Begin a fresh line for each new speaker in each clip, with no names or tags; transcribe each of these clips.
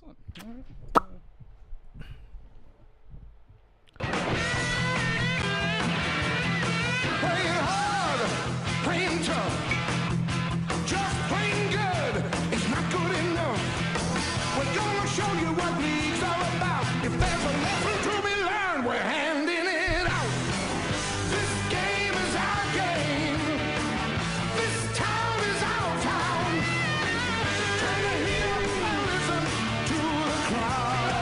Excellent.
Playing hard, playing tough, just plain good is not good enough. We're gonna show you what league's all about. If there's a lesson to be learned, we're handing it out. This game is our game. This town is our town. Turn the heat up and listen to the crowd.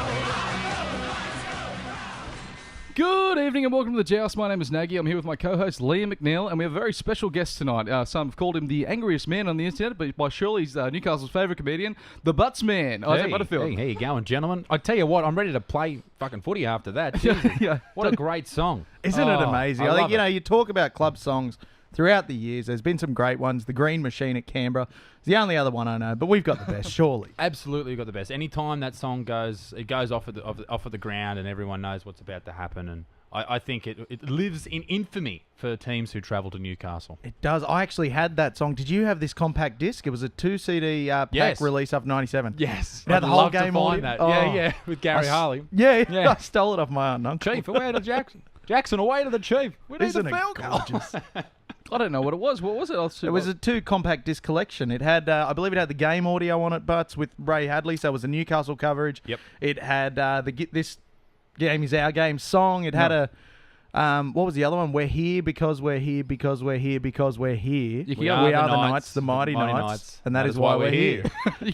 Good evening and welcome to the Joust. My name is Nagy. I'm here with my co-host Liam McNeil, and we have a very special guest tonight. Some have called him the angriest man on the internet, but by Shirley's Newcastle's favourite comedian, the Butts Man, Isaac Butterfield.
Hey, how you going, gentlemen? I tell you what, I'm ready to play fucking footy after that. Jesus.
Yeah.
What a great song.
Isn't it amazing? I think,
love it.
you talk about club songs throughout the years. There's been some great ones. The Green Machine at Canberra is the only other one I know, but we've got the best, surely.
Absolutely, got the best. Anytime that song goes, it goes off of the ground, and everyone knows what's about to happen. And I think it lives in infamy for teams who travel to Newcastle.
It does. I actually had that song. Did you have this compact disc? It was a 2 CD pack
Yes.
release of 97.
Yes,
It had
I'd
the whole
love
game
to
on
find
it.
that.
Oh.
Yeah, with Gary Harley.
Yeah,
Yeah.
I stole it off my aunt and uncle.
Chief, away to Jackson. Jackson, away to the Chief. We need
Isn't
the
it
field goal.
gorgeous?
I don't know what it was. What was it?
It was a 2 compact disc collection. It had, I believe it had the game audio on it, Butts, with Ray Hadley, so it was a Newcastle coverage.
Yep.
It had this game is our game song. It had a... what was the other one? We're here because we're here because we're here because we're here.
We
We
are
are
the
the
Knights,
Knights, the mighty Knights, and that is
why
why we're
we're
here.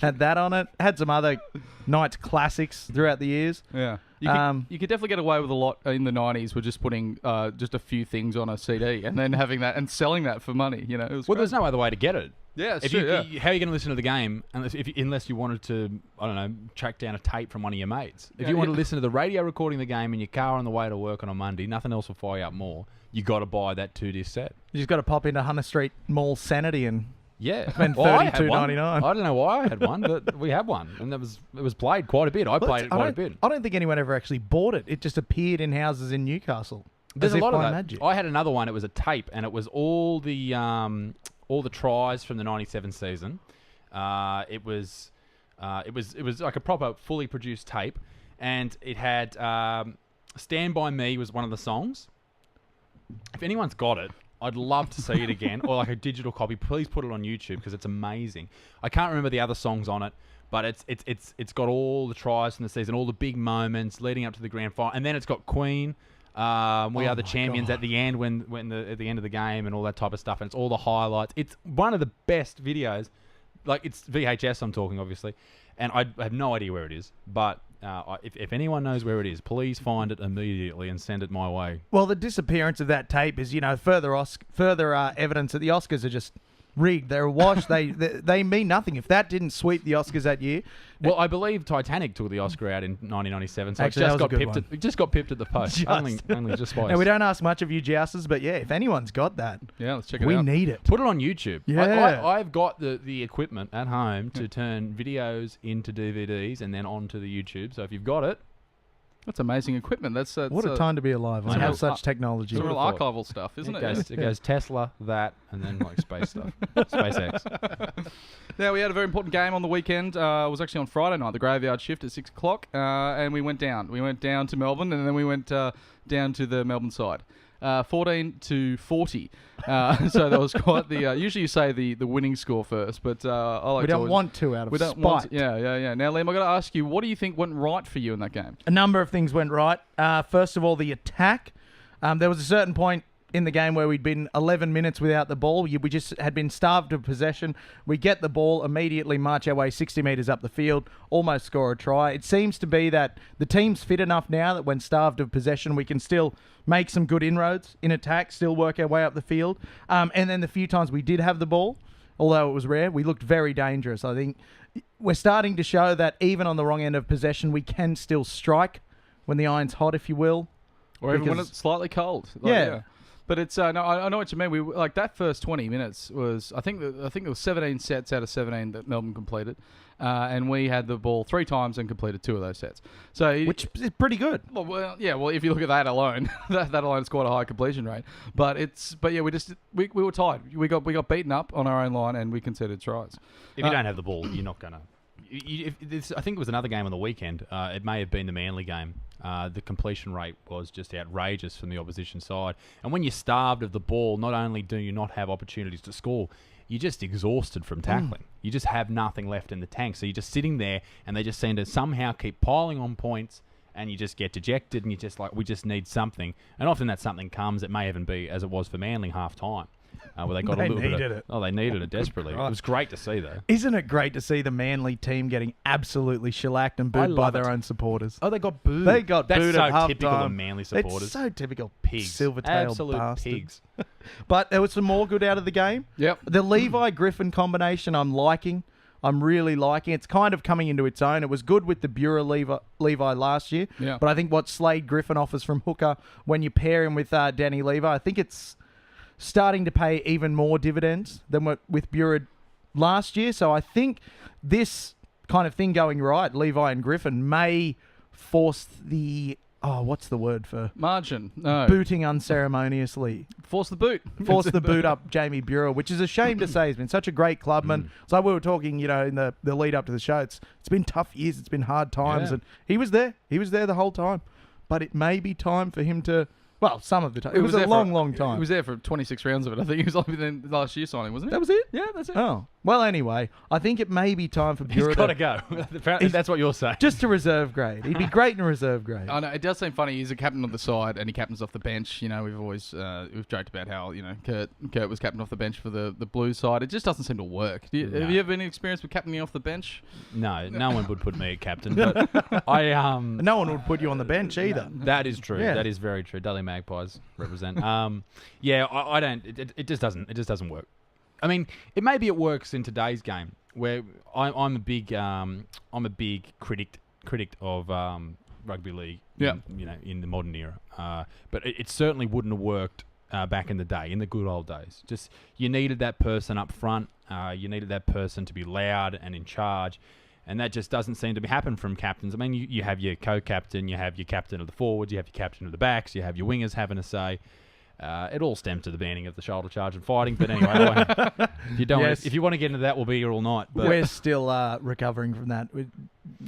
Had that on it. Had some other Knights classics throughout the years.
Yeah. You could definitely get away with a lot in the 90s with just putting just a few things on a CD and then having that and selling that for money. You know, it was
Well,
great.
there's no other way to get it.
Yeah, it's
If
true,
you,
yeah.
How are you going to listen to the game unless you wanted to, I don't know, track down a tape from one of your mates? If
Yeah,
you want
yeah.
to listen to the radio recording of the game in your car on the way to work on a Monday, nothing else will fire you up more. You got to buy that 2-disc set.
You just got to pop into Hunter Street Mall Sanity and
Yeah,
Spend
I had one.
$32.99.
I don't know why I had one, but we had one, and it was played quite a bit. I played it quite a bit.
I don't think anyone ever actually bought it. It just appeared in houses in Newcastle.
There's
as
a
if
lot of
by
that.
magic.
I had another one. It was a tape, and it was all the tries from the '97 season. It was like a proper, fully produced tape, and it had "Stand by Me" was one of the songs. If anyone's got it, I'd love to see it again, or like a digital copy. Please put it on YouTube because it's amazing. I can't remember the other songs on it, but it's got all the tries from the season, all the big moments leading up to the grand final, and then it's got Queen. We are the champions at the end at the end of the game and all that type of stuff, and it's all the highlights. It's one of the best videos. Like, it's VHS I'm talking, obviously, and I have no idea where it is, but if anyone knows where it is, please find it immediately and send it my way.
Well, the disappearance of that tape is, further evidence that the Oscars are just rigged. They're washed. they mean nothing. If that didn't sweep the Oscars that year,
Well, I believe Titanic took the Oscar out in 1997, so
Actually,
it
that
just
was a
got
good
pipped.
one.
It just got pipped at the post. Only just twice.
now we don't ask much of you jousters, but yeah, if anyone's got that,
Yeah, let's check it
we
out.
need it.
Put it on YouTube.
Yeah.
I've got the equipment at home to turn videos into DVDs and then onto the YouTube. So if you've got it,
That's amazing equipment. That's
What a time to be alive and
I know.
have such technology.
It's real
thought.
archival stuff, isn't it?
it goes Tesla, that, and then like space stuff, SpaceX.
Now, we had a very important game on the weekend. It was actually on Friday night, the graveyard shift at 6 o'clock, and we went down. We went down to Melbourne, and then we went down to the Melbourne side. 14-40. So that was quite the... usually you say the winning score first, but I like
We
to
don't
always-
want to out of
We don't
spite.
want to, yeah. Now, Liam, I've got to ask you, what do you think went right for you in that game?
A number of things went right. First of all, the attack. There was a certain point in the game where we'd been 11 minutes without the ball. We just had been starved of possession. We get the ball, immediately march our way 60 metres up the field, almost score a try. It seems to be that the team's fit enough now that when starved of possession, we can still make some good inroads in attack, still work our way up the field. And then the few times we did have the ball, although it was rare, we looked very dangerous. I think we're starting to show that even on the wrong end of possession, we can still strike when the iron's hot, if you will.
Or even when
Because-
it's slightly cold.
Yeah.
But it's no, I know what you mean. We like that first 20 minutes was I think there was 17 sets out of 17 that Melbourne completed, and we had the ball 3 times and completed 2 of those sets. So
Which is pretty good.
well, yeah. Well, if you look at that alone, that alone is quite a high completion rate. But yeah, we were tired. We got beaten up on our own line and we conceded tries.
If you don't have the ball, you're not gonna I think it was another game on the weekend. It may have been the Manly game. The completion rate was just outrageous from the opposition side. And when you're starved of the ball, not only do you not have opportunities to score, you're just exhausted from tackling. You just have nothing left in the tank. So you're just sitting there, and they just seem to somehow keep piling on points, and you just get dejected, and you're just like, we just need something. And often that something comes. It may even be, as it was for Manly, half-time. Where they got
They
a little
needed
bit of,
it.
Oh, they needed it desperately. It was great to see, though.
Isn't it great to see the Manly team getting absolutely shellacked and booed by
love
their
it.
own supporters?
Oh, they got booed.
They got
That's
booed
so
at half
typical
time.
of Manly supporters.
It's so typical.
Pigs.
Silver-tailed
Absolute
bastards.
pigs.
But there was some more good out of the game.
Yep.
The Levi-Griffin combination I'm liking. I'm really liking. It's kind of coming into its own. It was good with the Bureau Levi last year.
Yeah.
But I think what Slade Griffin offers from hooker, when you pair him with Danny Levi, I think it's starting to pay even more dividends than what with Bureau last year. So I think this kind of thing going right, Levi and Griffin, may force the... Oh, what's the word for...
Margin. No.
Booting unceremoniously.
Force the boot.
Force the boot up Jamie Bureau, which is a shame to say. He's been such a great clubman. So we were talking, in the lead up to the show. It's been tough years. It's been hard times.
Yeah.
And he was there. He was there the whole time. But it may be time for him to... Well, some of the time. It was a
there
long,
for,
long time.
He was there for 26 rounds of it. I think he was only in the last year signing, wasn't it?
That was it?
Yeah, that's it.
Oh. Well, anyway, I think it may be time for Bureau
He's got to go. Apparently, that's what you're saying.
just to reserve grade. He'd be great in reserve grade.
I know, it does seem funny. He's a captain on the side, and he captains off the bench. We've always we've joked about how Kurt was captain off the bench for the Blues side. It just doesn't seem to work. Have you ever any experience with captaining off the bench?
No one would put me at captain. But I
No one would put you on the bench either.
That is true.
Yeah.
That is very true. Dolly Magpies represent. I don't. It just doesn't. It just doesn't work. I mean, it maybe it works in today's game where I'm a big critic of rugby league.
Yeah.
In the modern era. But it certainly wouldn't have worked back in the day, in the good old days. Just you needed that person up front. You needed that person to be loud and in charge. And that just doesn't seem to happen from captains. I mean, you have your co-captain, you have your captain of the forwards, you have your captain of the backs, you have your wingers having a say. It all stems to the banning of the shoulder charge and fighting. But anyway, if you want to get into that, we'll be here all night. But
We're still recovering from that.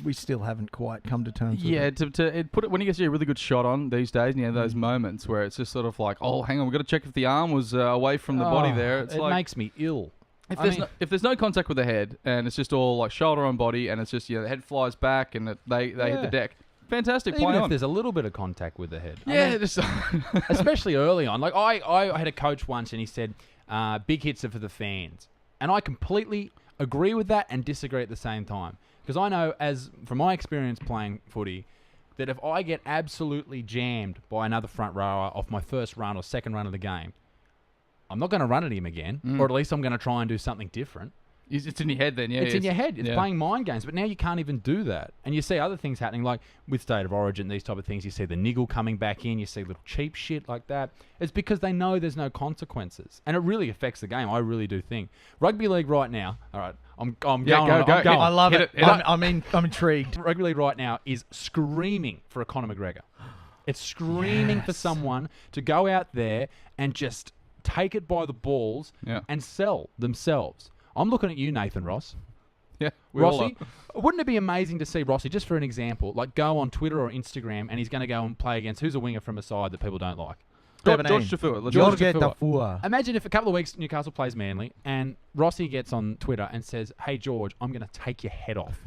We still haven't quite come to terms with it.
to put it when you get a really good shot on these days, and you have those moments where it's just sort of like, oh, hang on, we've got to check if the arm was away from the body there. It's
it
like,
makes me ill.
if there's no contact with the head and it's just all like shoulder on body and it's just the head flies back and they hit the deck. Fantastic,
Even
play
if
on.
there's a little bit of contact with the head.
Especially
Especially early on. Like I had a coach once and he said, big hits are for the fans. And I completely agree with that and disagree at the same time. Because I know, from my experience playing footy, that if I get absolutely jammed by another front rower off my first run or second run of the game, I'm not going to run at him again, or at least I'm going to try and do something different.
It's in your head then, yeah.
It's in your head. It's playing mind games. But now you can't even do that. And you see other things happening, like with State of Origin, these type of things. You see the niggle coming back in. You see little cheap shit like that. It's because they know there's no consequences. And it really affects the game. I really do think. Rugby league right now, all right, I'm going.
Go.
I'm going.
I love it.
Hit it.
I'm intrigued.
Rugby league right now is screaming for a Conor McGregor. It's screaming for someone to go out there and just take it by the balls and sell themselves. I'm looking at you, Nathan Ross.
Yeah,
Rossi. Wouldn't it be amazing to see Rossi, just for an example, like go on Twitter or Instagram and he's going to go and play against who's a winger from a side that people don't like?
George Tafua.
George Tafua.
Imagine if a couple of weeks Newcastle plays Manly and Rossi gets on Twitter and says, "Hey George, I'm going to take your head off."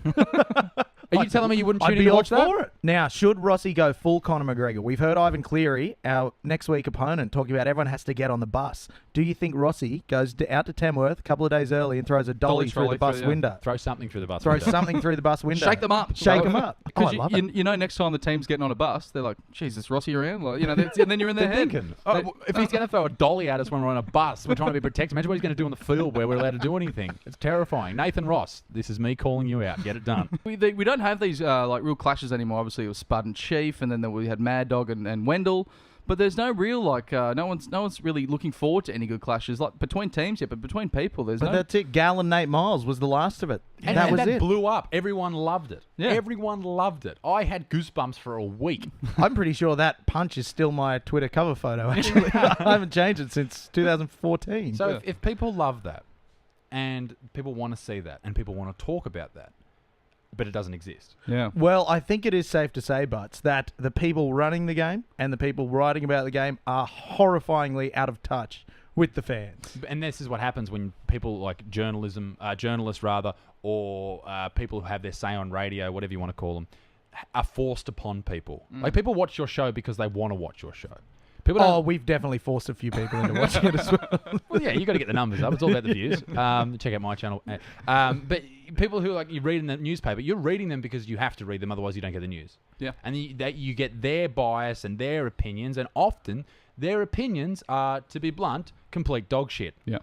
Are you telling me you wouldn't tune in to watch that?
For it. Now, should Rossi go full Conor McGregor? We've heard Ivan Cleary, our next week opponent, talking about everyone has to get on the bus. Do you think Rossi goes out to Tamworth a couple of days early and throws a dolly through the bus window?
Throw something through the bus
Throw
window.
something through the bus window.
Shake them up.
Shake them up. Oh, I
Because
love it.
next time the team's getting on a bus, they're like, Jesus, Rossi around? Like, and then you're in their
They're
head.
thinking, if he's going to throw a dolly at us when we're on a bus, we're trying to be protected. Imagine what he's going to do on the field where we're allowed to do anything. It's terrifying. Nathan Ross, this is me calling you out. Get it done.
We don't have these real clashes anymore. Obviously, it was Spud and Chief, and then we had Mad Dog and Wendell. But there's no real no one's really looking forward to any good clashes like between teams yet. But between people, there's
But
no.
that's it. Gal and Nate Miles was the last of it.
And
that was
that
it.
blew up. Everyone loved it.
Yeah.
Everyone loved it. I had goosebumps for a week.
I'm pretty sure that punch is still my Twitter cover photo, actually. I haven't changed it since 2014.
So if people love that, and people want to see that, and people want to talk about that, but it doesn't exist.
Yeah.
Well, I think it is safe to say, Butts, that the people running the game and the people writing about the game are horrifyingly out of touch with the fans.
And this is what happens when people like journalists rather, or people who have their say on radio, whatever you want to call them, are forced upon people. Like people watch your show because they want to watch your show. People
Oh,
don't,
we've definitely forced a few people into watching it as well.
well, yeah, you got to get the numbers up. It's all about the views. Check out my channel. But people who like you read in the newspaper, you're reading them because you have to read them, otherwise you don't get the news.
Yeah.
And you get their bias and their opinions, and often their opinions are, to be blunt, complete dog shit.
Yeah.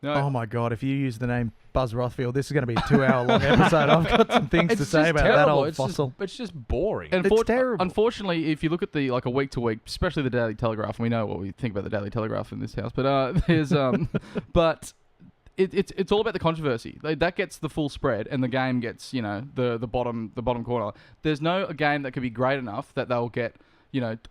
No,
Oh my God, if you use the name Buzz Rothfield, this is going to be a 2-hour-long episode. I've got some things to say about that old fossil.
It's just boring.
And
It's terrible.
Unfortunately, if you look at the a week to week, especially the Daily Telegraph, and we know what we think about the Daily Telegraph in this house, but there's but it's all about the controversy. That gets the full spread, and the game gets the bottom corner. There's no game that could be great enough that they'll get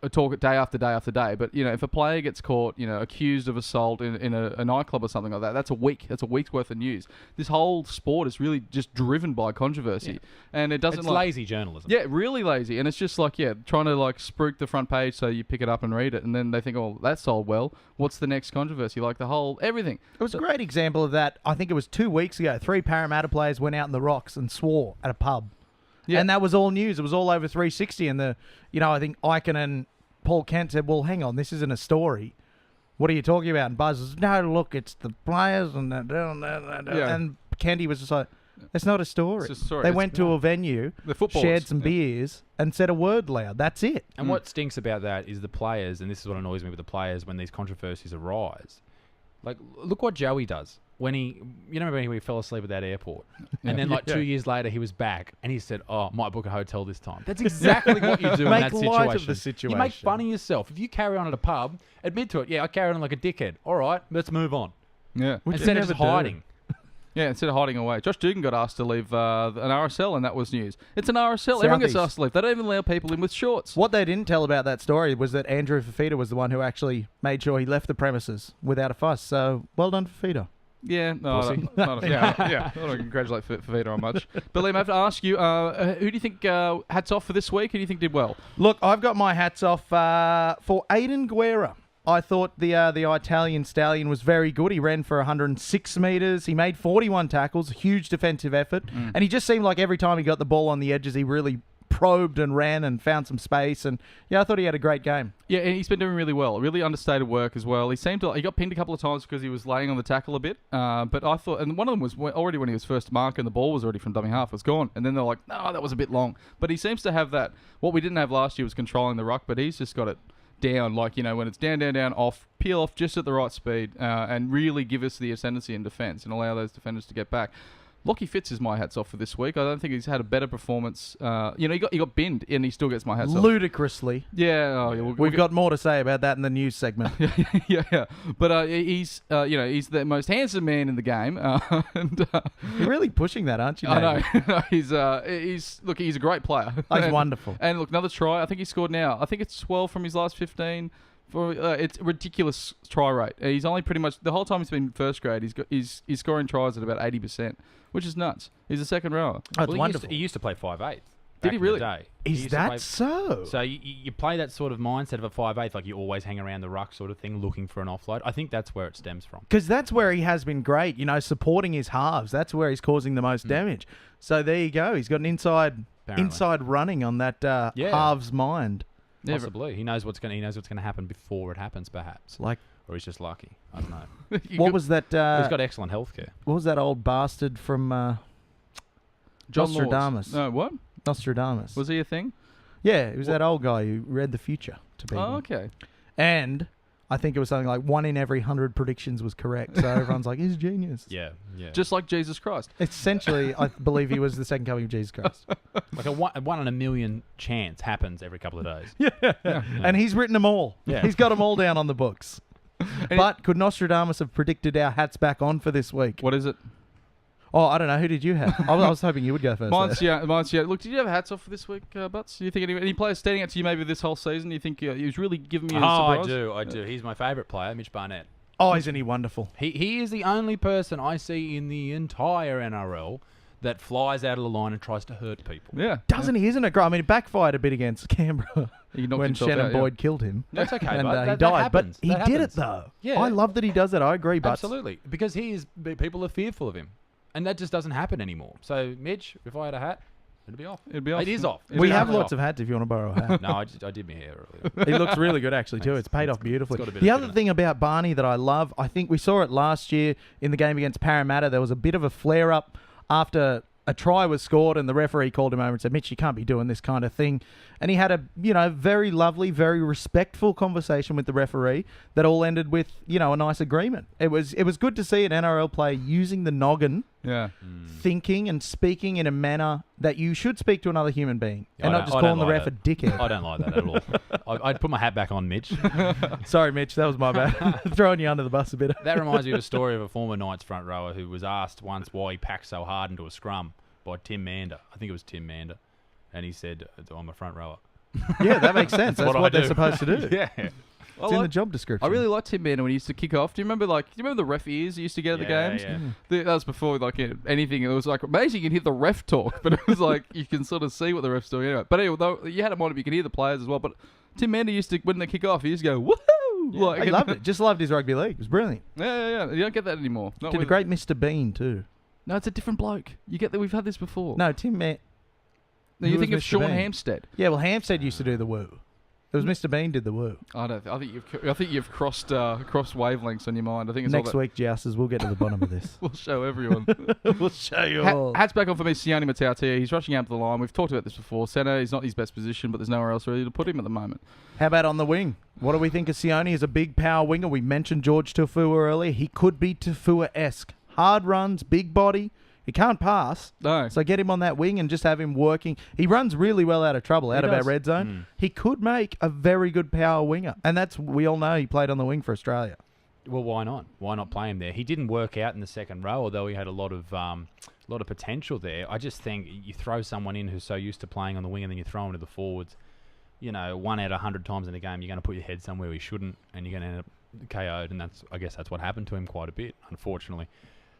a talk day after day after day. But if a player gets caught, accused of assault in a nightclub or something like that, that's a week. That's a week's worth of news. This whole sport is really just driven by controversy, and it doesn't.
It's lazy journalism.
Yeah, really lazy, and it's just trying to spruik the front page so you pick it up and read it, and then they think, oh, that sold well. What's the next controversy? Like the whole everything.
It was a great example of that. I think it was 2 weeks ago. 3 Parramatta players went out in the rocks and swore at a pub.
Yeah.
And that was all news. It was all over 360. And I think Icon and Paul Kent said, well, hang on, this isn't a story. What are you talking about? And Buzz was, no, look, it's the players. And Kenty was just like, it's not a story.
It's a story.
They
It's-
went to a venue,
The footballers.
shared some beers, and said a word loud. That's it.
And what stinks about that is the players, and this is what annoys me with the players when these controversies arise. Like, look what Joey does. When remember when he fell asleep at that airport? And then 2 years later, he was back and he said, oh, might book a hotel this time. That's exactly what you do in
Make
that
light of
situation.
the situation.
You make fun of yourself. If you carry on at a pub, admit to it. Yeah, I carried on like a dickhead. All right, let's move on.
Yeah.
Which
Instead
they
of just
never do.
hiding.
Yeah, instead of hiding away. Josh Dugan got asked to leave an RSL, and that was news. It's an RSL. Everyone gets
Southeast.
asked to leave. They don't even allow people in with shorts.
What they didn't tell about that story was that Andrew Fafita was the one who actually made sure he left the premises without a fuss. So, well done, Fafita.
Yeah, no,
Pussy.
I don't congratulate Fafita on much. But Liam, I have to ask you, who do you think hats off for this week? Who do you think did well?
Look, I've got my hats off for Aiden Guerra. I thought the Italian stallion was very good. He ran for 106 metres. He made 41 tackles, huge defensive effort. And he just seemed like every time he got the ball on the edges, he really probed and ran and found some space. And, yeah, I thought he had a great game.
Yeah, and he's been doing really well. Really understated work as well. He got pinned a couple of times because he was laying on the tackle a bit. But I thought, and one of them was already when he was first marked and the ball was already from dummy half, it was gone. And then they're like, no, that was a bit long. But he seems to have that. What we didn't have last year was controlling the ruck, but he's just got it down, when it's down, off, peel off just at the right speed, and really give us the ascendancy in defence and allow those defenders to get back. Lockie Fitz is my hats off for this week. I don't think he's had a better performance. He got binned and he still gets my hats off.
Ludicrously.
Yeah,
We've got more to say about that in the news segment.
yeah. But he's he's the most handsome man in the game, and
You're really pushing that, aren't you,
I
David?
know he's a great player.
He's
And-
wonderful.
And look, another try. I think he scored now. I think it's 12 from his last 15. It's a ridiculous try rate. He's only pretty much the whole time he's been first grade. He's scoring tries at about 80%, which is nuts. He's a second rower.
Oh, it's
Well,
wonderful.
he used to play 5'8".
Did he really?
Is that so?
So you play that sort of mindset of a 5'8", like you always hang around the ruck sort of thing, looking for an offload. I think that's where it stems from.
Because that's where he has been great, supporting his halves. That's where he's causing the most damage. So there you go. He's got an inside running on that halves mind.
Never.
Possibly, he knows what's going to happen before it happens, perhaps.
Like,
Or he's just lucky. I don't know.
what was that?
He's got excellent healthcare.
What was that old bastard from
John
Nostradamus?
Laws. No, what?
Nostradamus.
Was he a thing?
Yeah, it was that old guy who read the future to people.
Oh, okay.
And I think it was something like 1 in every 100 predictions was correct. So everyone's like, he's a genius.
Yeah.
Just like Jesus Christ.
Essentially, I believe he was the second coming of Jesus Christ.
Like a one in a million chance happens every couple of days.
Yeah. And he's written them all.
Yeah.
He's got them all down on the books. But could Nostradamus have predicted our hats back on for this week?
What is it?
Oh, I don't know. Who did you have? I was hoping you would go first.
Mine's yeah. Look, did you have hats off for this week, Butts? Do you think any players standing out to you maybe this whole season? Do you think he was really giving me a surprise?
I do. He's my favourite player, Mitch Barnett.
Oh, isn't he wonderful?
He is the only person I see in the entire NRL that flies out of the line and tries to hurt people.
Yeah.
Doesn't he? Isn't it great? I mean, it backfired a bit against Canberra
He knocked
when
himself
Shannon
out, yeah.
Boyd killed him.
That's okay,
and
bud.
he
That
died.
happens.
But he
That
did it,
happens.
though.
Yeah.
I love that he does it. I agree, but
Absolutely. Because people are fearful of him. And that just doesn't happen anymore. So, Mitch, if I had a hat, it'd be off.
It'd be off.
It is off.
we have lots of hats if you want to borrow a hat.
No, I did my hair earlier.
He looks really good, actually, too. It's paid off beautifully.
got a bit
The
of
other
fitness.
thing about Barney that I love, I think we saw it last year in the game against Parramatta. There was a bit of a flare-up after a try was scored and the referee called him over and said, Mitch, you can't be doing this kind of thing. And he had a, very lovely, very respectful conversation with the referee that all ended with, a nice agreement. It was good to see an NRL player using the noggin,
Yeah.
thinking and speaking in a manner that you should speak to another human being
Yeah,
and
I
not just
don't
calling the
like
ref a
that.
dickhead.
I don't like that at all. I'd put my hat back on, Mitch.
Sorry, Mitch, that was my bad. Throwing you under the bus a bit.
That reminds me of a story of a former Knights front rower who was asked once why he packed so hard into a scrum by Tim Mander. I think it was Tim Mander. And he said, I'm a front rower.
Yeah, that makes sense. That's
what I
what they're
do.
supposed to do.
Yeah.
It's in the job description.
I really liked Tim Mander when he used to kick off. Do you remember the ref ears he used to get at the games?
Yeah.
That was before anything. It was like amazing. You can hear the ref talk, but it was like you can sort of see what the ref's doing anyway. But anyway, though, you had it on, you can hear the players as well. But Tim Mander used to, when they kick off, he used to go woohoo!
I loved it. Just loved his rugby league. It was brilliant.
Yeah. You don't get that anymore. Not
Did a
with-
great Mr. Bean too.
No, it's a different bloke. You get that. We've had this before.
No, Tim Mander.
No, you
who
think
was
of
Mr.
Sean
Bean?
Hampstead.
Yeah, well, Hampstead used to do the woo. It was Mr. Bean did the woo.
I think you've crossed wavelengths on your mind. I think it's
Next
all
week, Jousters, we'll get to the bottom of this.
We'll show everyone.
We'll show you all.
Hats back on for me, Sione Matautia. He's rushing out to the line. We've talked about this before. Centre is not his best position, but there's nowhere else really to put him at the moment.
How about on the wing? What do we think of Sione? He's a big power winger. We mentioned George Tafua earlier. He could be Tafua-esque. Hard runs, big body. He can't pass.
No.
So get him on that wing and just have him working. He runs really well out of trouble, out of our
does.
red zone. He could make a very good power winger. And we all know he played on the wing for Australia.
Well, why not? Why not play him there? He didn't work out in the second row, although he had a lot of potential there. I just think you throw someone in who's so used to playing on the wing and then you throw him to the forwards. 1 out of 100 times in a game, you're going to put your head somewhere he shouldn't, and you're going to end up KO'd. And I guess that's what happened to him quite a bit, unfortunately.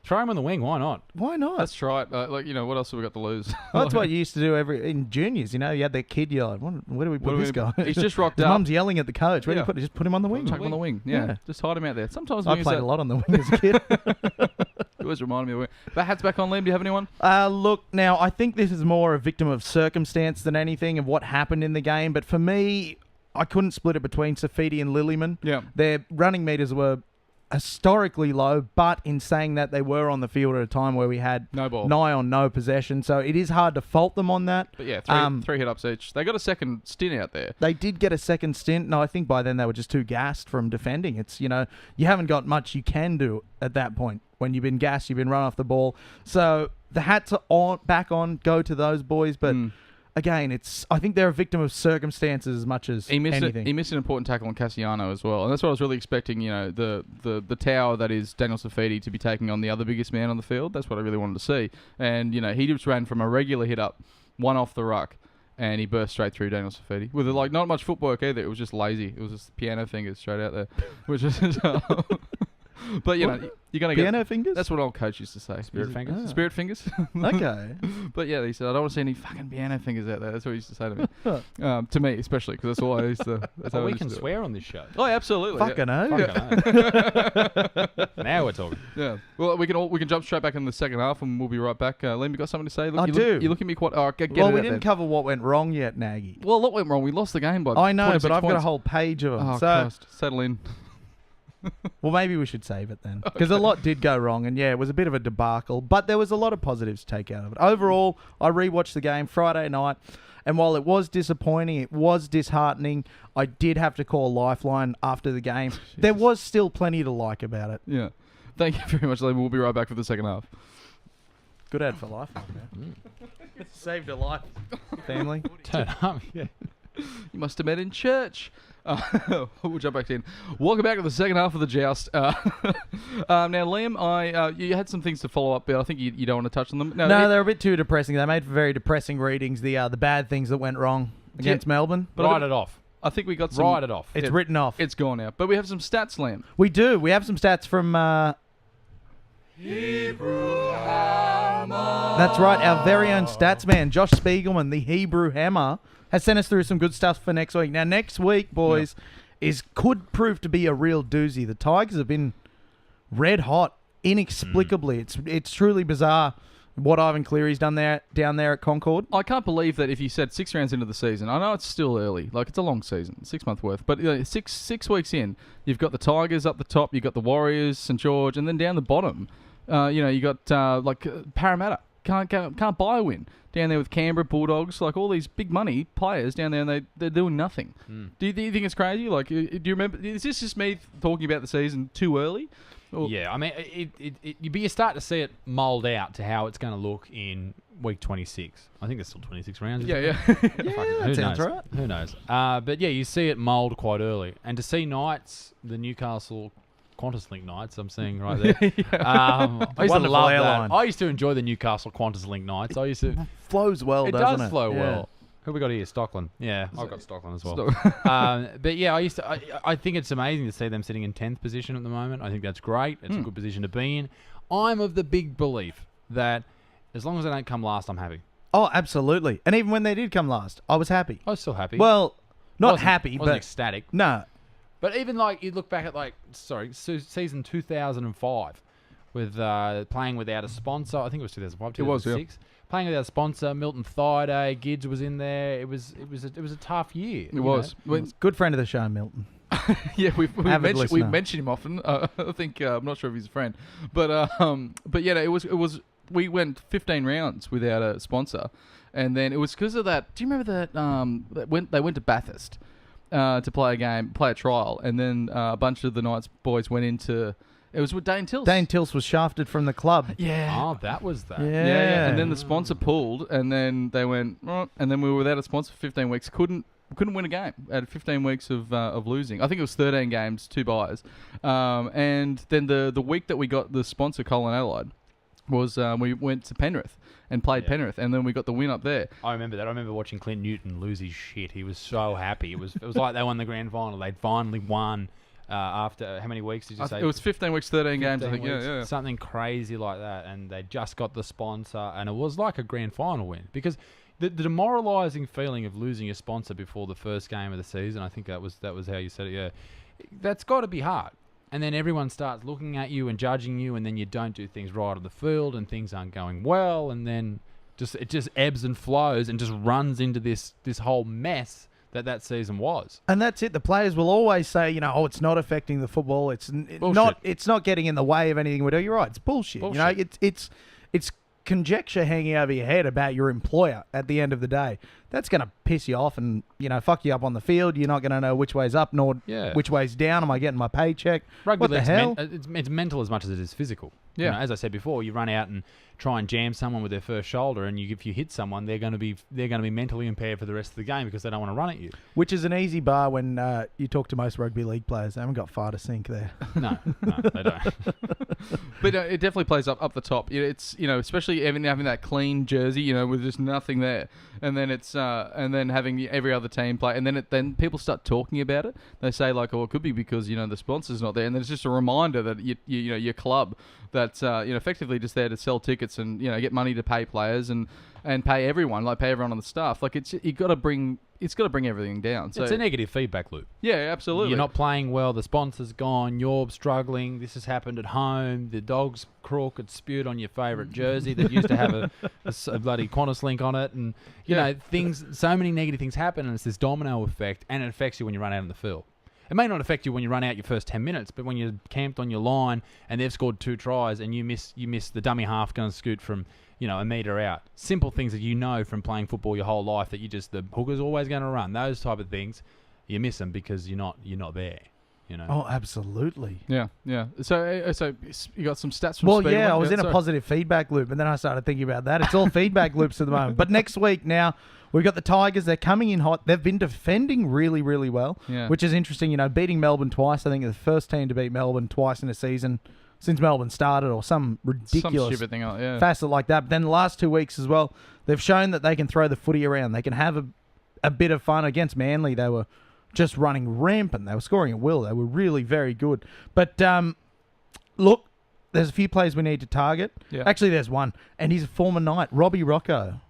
Throw him on the wing. Why not?
Why not?
That's right. What else have we got to lose?
Well, that's what you used to do in juniors. You had that kid. You're like, where do we put this guy?
He's just rocked
His
up.
mum's yelling at the coach. Where do you
Yeah.
put it? Just put him on the wing.
Chuck him on the wing. Yeah.
Yeah.
Just hide him out there. Sometimes
I
wingers
played a lot on the wing as a kid.
It always reminded me of wing. But hats back on, Liam. Do you have anyone?
Look, now, I think this is more a victim of circumstance than anything of what happened in the game. But for me, I couldn't split it between Safidi and Lillyman.
Yeah.
Their running meters were historically low, but in saying that, they were on the field at a time where we had
No ball.
nigh on no possession. So it is hard to fault them on that.
But yeah, three hit-ups each. They got a second stint out there.
They did get a second stint. No, I think by then they were just too gassed from defending. It's, you haven't got much you can do at that point. When you've been gassed, you've been run off the ball. So the hats are back on, go to those boys. But again, I think they're a victim of circumstances as much as anything.
He missed an important tackle on Cassiano as well. And that's what I was really expecting, the tower that is Daniel Safidi to be taking on the other biggest man on the field. That's what I really wanted to see. And, he just ran from a regular hit-up, one off the ruck, and he burst straight through Daniel Safidi with not much footwork either. It was just lazy. It was just piano fingers straight out there, which is. But you're gonna get
Piano fingers?
That's what old coach used to say.
Spirit fingers?
Ah.
Spirit fingers.
Okay.
But yeah, he said I don't want to see any fucking piano fingers out there. That's what he used to say to me. To me especially, because that's all I used to. That's how I
we
used
can
to do it.
swear on this show.
Oh, absolutely.
Fucking
yeah.
hell.
Now we're talking.
Yeah. Well, we can jump straight back in the second half, and we'll be right back. Liam, you got something to say?
I do.
You look at me quite. Oh, get
Well,
it
we
out
didn't
then.
cover what went wrong yet, Nagy.
Well, a lot went wrong. We lost the game by.
I know,
26
but I've got a
points.
whole page of them.
Oh,
so,
Christ. Settle in.
well, maybe we should save it then. Because a lot did go wrong, and yeah, it was a bit of a debacle, but there was a lot of positives to take out of it. Overall, I rewatched the game Friday night, and while it was disappointing, it was disheartening, I did have to call Lifeline after the game. There was still plenty to like about it.
Yeah. Thank you very much, Liam. We'll be right back for the second half.
Good ad for Lifeline, man. Saved a life, family.
Turn up. Yeah.
You must have met in church. We'll jump back in. Welcome back to the second half of the Joust. Now, Liam, you had some things to follow up, but I think you don't want to touch on them.
No, they're a bit too depressing. They made for very depressing readings, the bad things that went wrong against Melbourne.
But
Write it off.
I think we got some...
Write it off.
It's written off.
It's gone now. But we have some stats, Liam.
We do. We have some stats from...
Hebrew Hammer.
That's right. Our very own stats man, Josh Spiegelman, the Hebrew Hammer, has sent us through some good stuff for next week. Now, next week, boys, could prove to be a real doozy. The Tigers have been red hot, inexplicably. It's truly bizarre what Ivan Cleary's done down there at Concord.
I can't believe that if you said 6 rounds into the season, I know it's still early, like it's a long season, 6 month worth, but six weeks in, you've got the Tigers up the top, you've got the Warriors, St George, and then down the bottom, you got Parramatta can't buy a win down there with Canberra Bulldogs, like all these big money players down there, and they're doing nothing. Do you think it's crazy? Like, do you remember? Is this just me talking about the season too early?
Yeah, I mean, you start to see it mould out to how it's going to look in week 26. I think there's still 26 rounds.
Yeah.
That sounds right.
Who knows? But yeah, you see it mould quite early. And to see Knights, the Newcastle Qantas Link Knights, I'm seeing right there. I used to love
airline.
that. I used to enjoy the Newcastle Qantas Link Knights.
Flows well,
It
doesn't
does
it?
flow
Yeah.
well. Who we got here? Stockland. Yeah, I've got Stockland as well. But yeah, I think it's amazing to see them sitting in 10th position at the moment. I think that's great. It's a good position to be in. I'm of the big belief that as long as they don't come last, I'm happy.
Oh, absolutely. And even when they did come last, I was happy.
I was still happy.
Well, not
Wasn't-
happy,
wasn't
but
ecstatic.
no.
But even like you look back at season 2005 with playing without a sponsor. I think it was 2005, 2006. Playing without a sponsor, Milton Thaiday, Gids was in there. It was a tough year.
It was.
Good friend of the show, Milton.
Yeah, we've
listener.
mentioned him often. I think I'm not sure if he's a friend, but yeah, it was. We went 15 rounds without a sponsor, and then it was because of that. Do you remember that? They went to Bathurst to play a trial, and then a bunch of the Knights boys went into. It was with Dane Tills.
Dane Tills was shafted from the club.
Yeah.
Oh, that was that.
Yeah.
And then the sponsor pulled, and then they went, "Oh," and then we were without a sponsor for 15 weeks. Couldn't win a game. Had 15 weeks of losing. I think it was 13 games, 2 buys. And then the week that we got the sponsor, Colin Adelaide, was we went to Penrith and played Penrith, and then we got the win up there.
I remember that. I remember watching Clint Newton lose his shit. He was so happy. It was like they won the grand final. They'd finally won. After how many weeks did you say?
It was 15 weeks, 13 games, I think.
weeks,
Yeah.
Something crazy like that, and they just got the sponsor, and it was like a grand final win because the demoralising feeling of losing a sponsor before the first game of the season. I think that was how you said it. Yeah, that's got to be hard. And then everyone starts looking at you and judging you, and then you don't do things right on the field, and things aren't going well, and then it just ebbs and flows and just runs into this whole mess that season was.
And that's it. The players will always say, it's not affecting the football. It's not getting in the way of anything we do. You're right. It's bullshit.
Bullshit.
It's conjecture hanging over your head about your employer at the end of the day. That's going to piss you off and, fuck you up on the field. You're not going to know which way's up nor which way's down. Am I getting my paycheck?
Rugby
what the
league's
hell?
It's mental as much as it is physical.
Yeah.
As I said before, you run out and try and jam someone with their first shoulder, and if you hit someone, they're going to be mentally impaired for the rest of the game because they don't want to run at you.
Which is an easy bar when you talk to most rugby league players. They haven't got far to sink there.
No, they don't.
But it definitely plays up the top. It's especially having that clean jersey, with just nothing there, and then it's and then having every other team play, and then people start talking about it. They say like, it could be because the sponsor's not there, and then it's just a reminder that your club that's effectively just there to sell tickets and get money to pay players and pay everyone, pay everyone on the staff. It's got to bring everything down. So
It's a negative feedback loop.
yeah, absolutely.
You're not playing well. The sponsor's gone. You're struggling. This has happened at home. The dog's crook had spewed on your favourite jersey that used to have a bloody Qantas link on it, and things. So many negative things happen, and it's this domino effect, and it affects you when you run out on the field. It may not affect you when you run out your first 10 minutes, but when you're camped on your line and they've scored 2 tries and you miss the dummy half going to scoot from a metre out. Simple things that from playing football your whole life that the hooker's always going to run. Those type of things, you miss them because you're not there.
Oh, absolutely.
Yeah. So you got some stats from
Well,
Speedway?
yeah, I was in a
sorry.
positive feedback loop, and then I started thinking about that. It's all feedback loops at the moment. But next week now, we've got the Tigers. They're coming in hot. They've been defending really, really well,
Yeah.
which is interesting. Beating Melbourne twice. I think they're the first team to beat Melbourne twice in a season since Melbourne started, or some ridiculous
Some stupid thing, yeah.
facet like that. But then the last 2 weeks as well, they've shown that they can throw the footy around. They can have a bit of fun. Against Manly, they were just running rampant. They were scoring at will. They were really very good. But look, there's a few players we need to target.
Yeah.
Actually, there's one, and he's a former Knight, Robbie Rocco.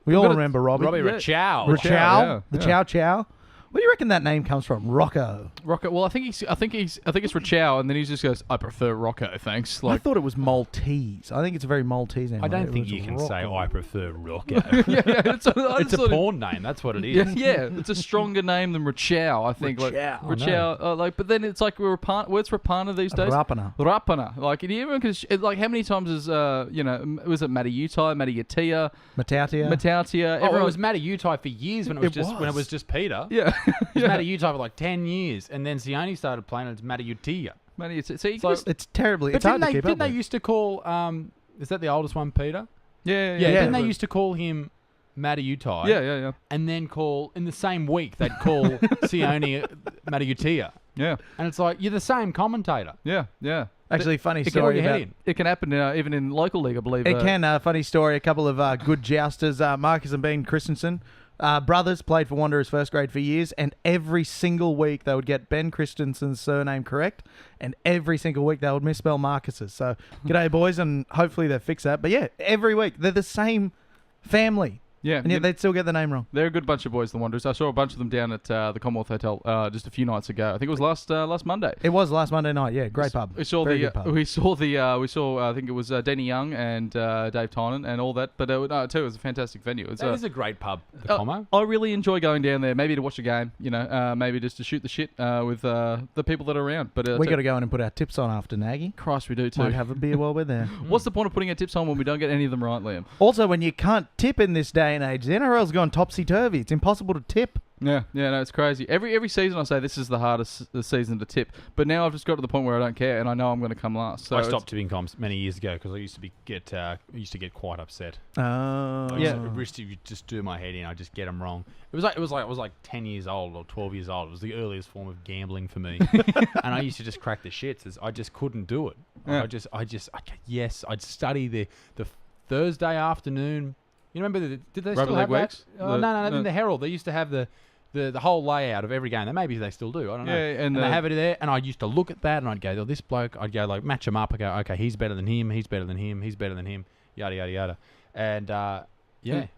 We all
got a-
remember Robbie.
Robbie
Yeah.
Rachow.
Rachow,
yeah,
the
yeah.
Chow Chow. Where do you reckon that name comes from? Rocco.
Rocco. Well, I think it's Rachow, and then he just goes, "I prefer Rocco, thanks."
I
Like,
thought it was Maltese. I think it's a very Maltese name.
I don't
It
think
was
you can
Rocco.
say I prefer Rocco.
yeah, it's
It's a porn name. That's what it is.
Yeah, it's a stronger name than Rachow, I think.
Rachow.
Like Rachow, like, but then it's like words Rapana these days.
Rapana.
Rapana. Like, do you even like how many times is was it Matty Utai, Matty Yatia,
Matautia.
Matautia?
Oh, it was Matty Utai for years when it was just Peter.
yeah,
It was Matty Utai for like 10 years, and then Sione started playing. It's Matty Utia.
Matty Yatia. So you
So-
just,
It's terribly.
But
It's hard to keep
didn't
up
they
with.
used to call? Is that the oldest one, Peter?
yeah,
Didn't they used to call him Matty Utai?
yeah,
And then call in the same week they'd call Sione Matty Utia.
yeah,
And it's like you're the same commentator.
yeah.
Actually, funny
Get all
story
your head
about.
in.
It can happen even in local league, I believe.
It can. Funny story. A couple of good jousters, Marcus and Ben Christensen, brothers, played for Wanderers first grade for years, and every single week they would get Ben Christensen's surname correct, and every single week they would misspell Marcus's. So, g'day boys, and hopefully they fix that. But yeah, every week they're the same family,
Yeah,
and yet they'd still get the name wrong.
they're a good bunch of boys, the Wanderers. I saw a bunch of them down at the Commonwealth Hotel just a few nights ago. I think it was last Monday.
It was last Monday night. Yeah, great pub.
We saw
Very
the
good pub.
we saw I think it was Denny Young and Dave Tynan and all that. But no, too, it was a fantastic venue. It's
That is a great pub, the Commo.
I really enjoy going down there, maybe to watch a game, maybe just to shoot the shit with the people that are around. But
We got to go in and put our tips on after Nagy.
Christ, we do too.
Might have a beer while we're there.
What's the point of putting our tips on when we don't get any of them right, Liam?
Also, when you can't tip in this day and age, the NRL's gone topsy-turvy. It's impossible to tip.
Yeah, no, it's crazy. Every season I say this is the hardest season to tip, but now I've just got to the point where I don't care and I know I'm going to come last. So
I
it's-
stopped tipping comps many years ago because I used to get quite upset.
Oh,
I used to just do my head in. I just get them wrong. It was like 10 years old or 12 years old. It was the earliest form of gambling for me, and I used to just crack the shits. I just couldn't do it.
Yeah.
I'd study the Thursday afternoon. You remember did they
Rugby
still have
League
that?
weeks?
Oh, no. In the Herald, they used to have the whole layout of every game. Maybe they still do. I don't know.
Yeah, and
and they have it there. And I used to look at that, and I'd go, "Oh, this bloke." I'd go like match him up. I go, "Okay, he's better than him. He's better than him. He's better than him." Yada yada yada. And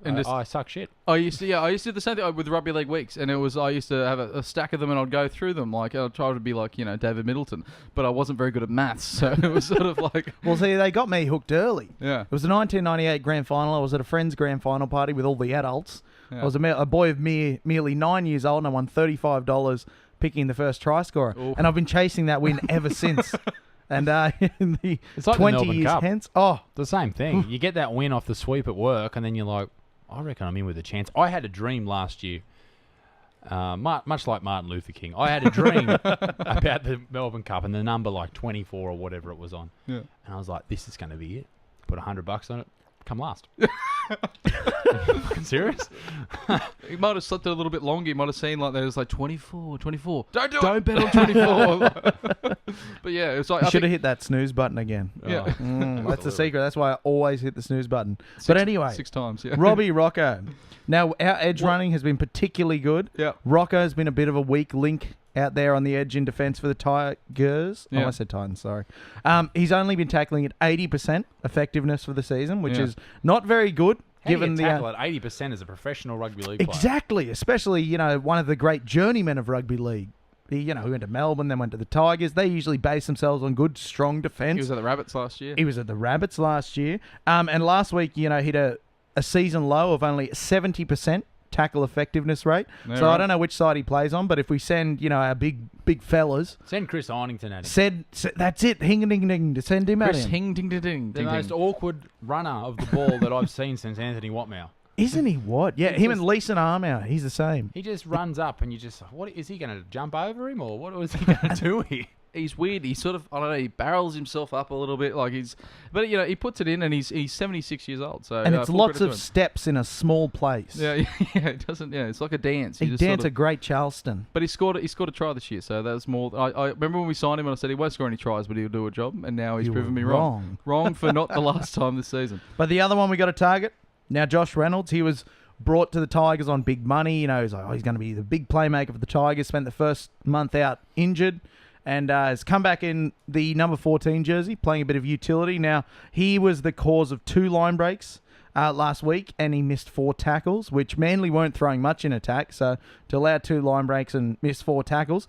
And
I suck shit.
I used to do the same thing with rugby league weeks, and I used to have a stack of them, and I'd go through them like I'd try to be like David Middleton, but I wasn't very good at maths, so it was sort of like
Well, see, they got me hooked early.
yeah.
It was the 1998 grand final. I was at a friend's grand final party with all the adults.
Yeah.
I was a boy of merely 9 years old, and I won $35 picking the first try scorer.
Oof.
And I've been chasing that win ever since. And in the
It's like the
20
Melbourne
years
Cup.
hence, oh,
The same thing. You get that win off the sweep at work, and then you're like, I reckon I'm in with a chance. I had a dream last year, much like Martin Luther King. I had a dream about the Melbourne Cup and the number like 24 or whatever it was on.
Yeah.
And I was like, this is going to be it. Put $100 on it. Come last. Are you fucking serious?
He might have slept it a little bit longer. He might have seen like there's like 24.
Don't do
Don't bet on 24. But yeah, it's like
you
I
should have
think,
hit that snooze button again.
yeah,
That's the secret. That's why I always hit the snooze button. But anyway,
6 times. Yeah,
Robbie Rocco. Now, our edge running has been particularly good.
Yeah.
Rocco's been a bit of a weak link out there on the edge in defence for the Tigers.
Yeah.
Oh, I said Titans, sorry. He's only been tackling at 80% effectiveness for the season, which
Yeah.
is not very good.
How
given
do you
the
tackle at 80% as a professional rugby league player?
Exactly, especially, one of the great journeymen of rugby league. He went to Melbourne, then went to the Tigers. They usually base themselves on good, strong defence.
he was at the Rabbits last year.
He was at the Rabbits last year. And last week, hit a season low of only 70% tackle effectiveness rate.
Yeah,
So I
right.
don't know which side he plays on, but if we send, our big fellas,
Send Chris Arnington at him.
said that's it, hing-a-ding-ding, to send him
Chris
at him.
Hing ding ding ding.
The
ding,
most
ding.
awkward runner of the ball that I've seen since Anthony Watmow.
Isn't he what? Yeah,
He
him
just-
and Leeson Armour, he's the same.
He just runs up and you just, what is he going to jump over him or what was he going to do here?
He's weird. He sort of, I don't know, he barrels himself up a little bit, like but he puts it in, and he's 76 years old. So
And it's
full
lots
credit
of
to him.
steps in a small place.
Yeah, it doesn't. Yeah, it's like a dance.
He
You just
danced
sort
a great Charleston.
But he scored a try this year, so that was more. I remember when we signed him, and I said he won't score any tries, but he'll do a job, and now he's
You
proven
were
me wrong. Wrong for not the last time this season.
But the other one we got to target, now Josh Reynolds, he was brought to the Tigers on big money. He's like, he's going to be the big playmaker for the Tigers. Spent the first month out injured. and has come back in the number 14 jersey, playing a bit of utility. Now, he was the cause of 2 line breaks last week, and he missed 4 tackles, which Manly weren't throwing much in attack, so to allow 2 line breaks and miss 4 tackles.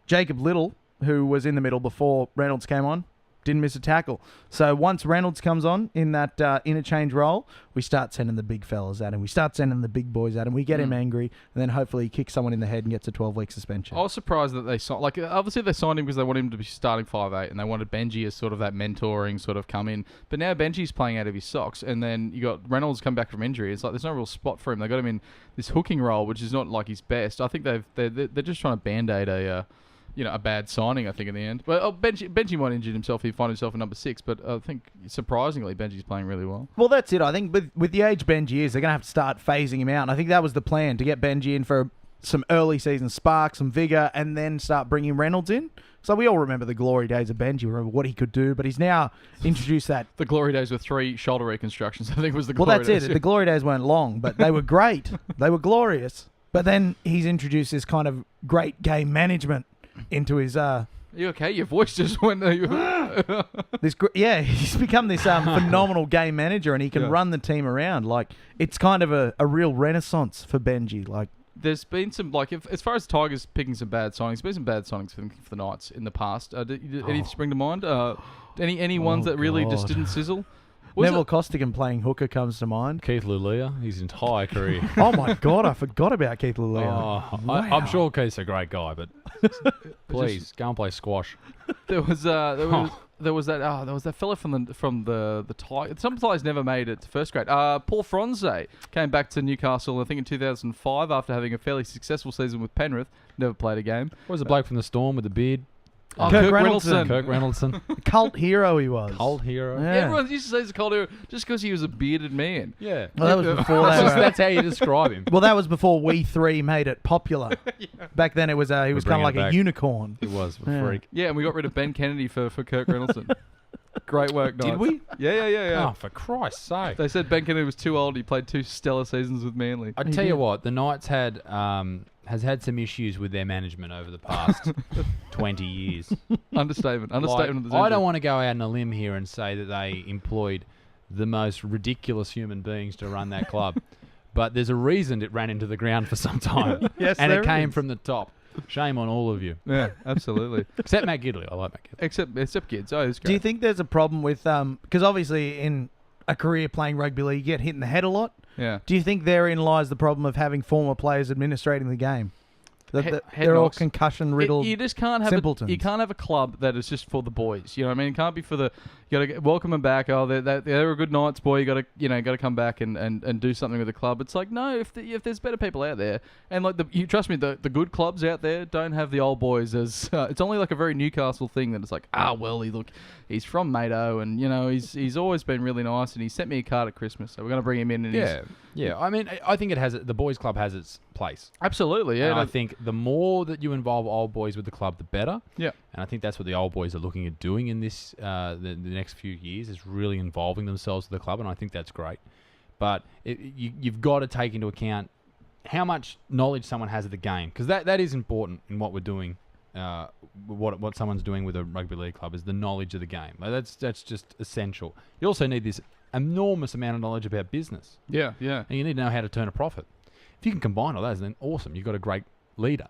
Jacob Little, who was in the middle before Reynolds came on, didn't miss a tackle. So once Reynolds comes on in that interchange role, we start sending the big fellas at him. We start sending the big boys at him. We get him angry, and then hopefully he kicks someone in the head and gets a 12-week suspension.
I was surprised that they signed... Like, obviously they signed him because they wanted him to be starting 5'8", and they wanted Benji as sort of that mentoring sort of come in. But now Benji's playing out of his socks, and then you got Reynolds come back from injury. It's like there's no real spot for him. They got him in this hooking role, which is not like his best. I think they're just trying to band-aid a bad signing, I think, in the end. But Benji might injure himself if he finds himself at number 6, but I think, surprisingly, Benji's playing really well.
Well, that's it. I think with the age Benji is, they're going to have to start phasing him out. And I think that was the plan, to get Benji in for some early season spark, some vigour, and then start bringing Reynolds in. So we all remember the glory days of Benji, remember what he could do, but he's now introduced that.
The glory days were 3 shoulder reconstructions, I think was the glory days.
Well, that's it. The glory days weren't long, but they were great. They were glorious. But then he's introduced this kind of great game management into his
Are you okay? Your voice just went
he's become this phenomenal game manager, and he can run the team around. Like, it's kind of a real renaissance for Benji. Like,
there's been some, like, as far as Tigers picking some bad signings, there's been some bad signings for the Knights in the past. Any spring to mind? Any ones that really just didn't sizzle?
Neville Costigan playing hooker comes to mind.
Keith Lulia, his entire career.
Oh my God, I forgot about Keith Lulia.
Wow. I'm sure Keith's a great guy, but please go and play squash.
There was that fella from the Tigers. Some Tigers never made it to first grade. Paul Fronze came back to Newcastle, I think, in 2005 after having a fairly successful season with Penrith. Never played a game.
What was the bloke from the Storm with the beard?
Kirk Reynoldson.
Kirk Reynoldson.
Cult hero he was.
Cult hero.
Yeah.
Everyone used to say he's a cult hero just because he was a bearded man.
Yeah.
Well, that was before
that's how you describe him.
Well, that was before we 3 made it popular. Back then, it was he was kind of like a unicorn.
He was a freak.
Yeah, and we got rid of Ben Kennedy for Kirk Reynoldson. Great work, Knights.
Did we?
Yeah.
Oh, for Christ's sake.
They said Ben Kennedy was too old. He played 2 stellar seasons with Manly.
I tell you what, the Knights has had some issues with their management over the past 20 years.
Understatement.
Like,
Of the century.
I don't want to go out on a limb here and say that they employed the most ridiculous human beings to run that club, but there's a reason it ran into the ground for some time.
Yes,
and
there
it came
is.
from the top. Shame on all of you.
Yeah, absolutely.
Except Matt Gidley. I like Matt Gidley.
Except kids. Oh, it's great.
Do you think there's a problem with because obviously in a career playing rugby league, you get hit in the head a lot?
Yeah.
Do you think therein lies the problem of having former players administrating the game?
Head
They're all
knocks.
concussion riddled.
You just can't have
simpletons.
you can't have a club that is just for the boys. You know what I mean? It can't be for the. You got to welcome them back. Oh, they're a good Knights boy. You got to come back and do something with the club. It's like, no, if there's better people out there, and like you trust me, the good clubs out there don't have the old boys as. It's only like a very Newcastle thing that it's like, he's from Mato, and he's always been really nice, and he sent me a card at Christmas, so we're gonna bring him in. And
Yeah. I mean, I think the boys club has its place.
Absolutely, yeah.
And I think the more that you involve old boys with the club, the better.
Yeah.
And I think that's what the old boys are looking at doing in this the next few years, is really involving themselves with the club, and I think that's great. But you've got to take into account how much knowledge someone has of the game, because that is important in what we're doing. What someone's doing with a rugby league club is the knowledge of the game. Like, that's just essential. You also need this enormous amount of knowledge about business.
Yeah.
And you need to know how to turn a profit. If you can combine all those, then awesome. You've got a great leader.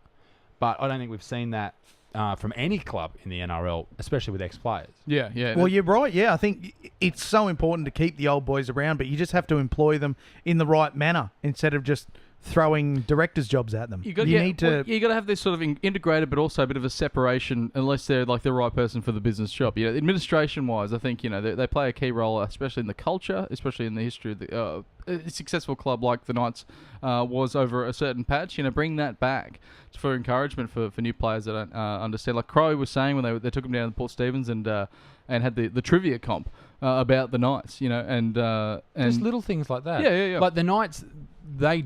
But I don't think we've seen that from any club in the NRL, especially with ex-players.
Yeah.
Well, you're right. Yeah, I think it's so important to keep the old boys around, but you just have to employ them in the right manner instead of just throwing directors' jobs at them. You need to
have this sort of integrated, but also a bit of a separation, unless they're like the right person for the business job. Administration-wise, I think they play a key role, especially in the culture, especially in the history of a successful club like the Knights was over a certain patch. Bring that back for encouragement for new players that don't understand. Like Crow was saying when they took him down to Port Stephens and had the trivia comp about the Knights. And
just little things like that.
Yeah.
Like the Knights, they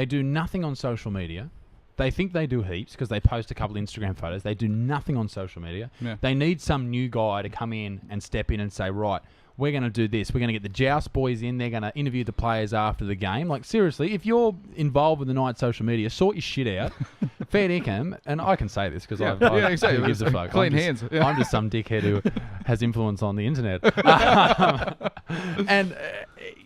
do nothing on social media. They think they do heaps because they post a couple of Instagram photos. They do nothing on social media.
Yeah.
They need some new guy to come in and step in and say, right, we're going to do this. We're going to get the Joust boys in. They're going to interview the players after the game. Like, seriously, if you're involved with the Knights social media, sort your shit out. Fair dinkum. And I can say this because
exactly.
who gives a fuck?
Clean hands. Yeah.
I'm just some dickhead who has influence on the internet. And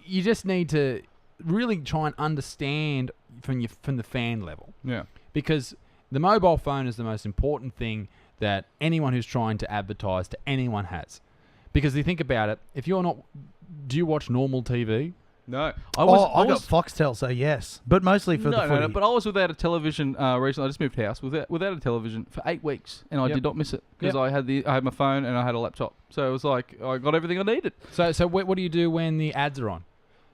you just need to really try and understand from the fan level.
Yeah.
Because the mobile phone is the most important thing that anyone who's trying to advertise to anyone has. Because if you think about it, if you're not... Do you watch normal TV?
No.
I got Foxtel, so yes. But mostly for the footy.
No, but I was without a television recently. I just moved house without a television for 8 weeks, and I did not miss it because I had my phone and I had a laptop. So it was like I got everything I needed.
So what do you do when the ads are on?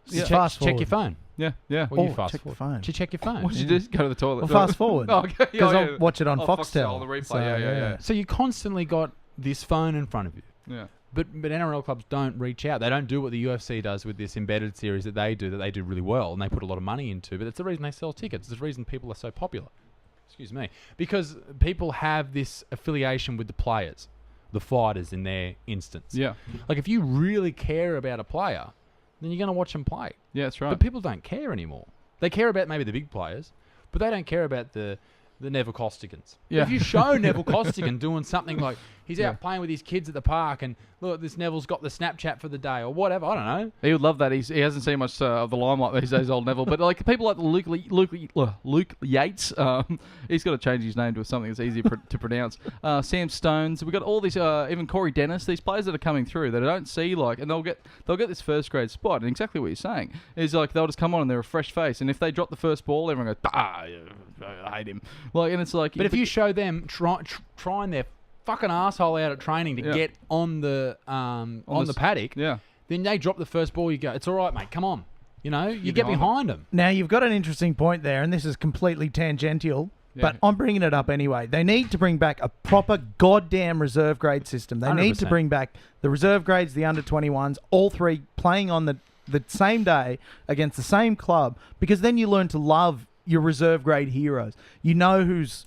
Yeah.
Check your phone.
Yeah.
Well, you fast
check
forward.
the phone.
Check your phone.
What did you do? Go to the toilet.
Well, fast forward.
Oh, okay.
Because I'll watch it on Foxtel.
The replay.
So,
Yeah.
So you constantly got this phone in front of you.
Yeah.
But NRL clubs don't reach out. They don't do what the UFC does with this embedded series that they do really well, and they put a lot of money into. But it's the reason they sell tickets. It's the reason people are so popular. Excuse me. Because people have this affiliation with the players, the fighters in their instance.
Yeah.
Like if you really care about a player, then you're going to watch them play.
Yeah, that's right.
But people don't care anymore. They care about maybe the big players, but they don't care about the Neville Costigans.
Yeah.
If you show Neville Costigan doing something like he's out playing with his kids at the park and look, this Neville's got the Snapchat for the day or whatever, I don't know.
He would love that. He hasn't seen much of the limelight these days, old Neville. But like people like Luke Yates, he's got to change his name to something that's easier to pronounce. Sam Stones. We've got all these, even Corey Dennis. These players that are coming through that I don't see and they'll get this first grade spot. And exactly what you're saying is like they'll just come on and they're a fresh face. And if they drop the first ball, everyone goes, I hate him. Like, and it's like,
but if you show them trying their fucking asshole out at training to get on the paddock, then they drop the first ball. You go, it's all right, mate. Come on, you get behind them.
Now you've got an interesting point there, and this is completely tangential. But I'm bringing it up anyway. They need to bring back a proper goddamn reserve grade system. They
100%.
need to bring back the reserve grades, the under-21s, all three playing on the same day against the same club, because then you learn to love your reserve grade heroes. You know who's,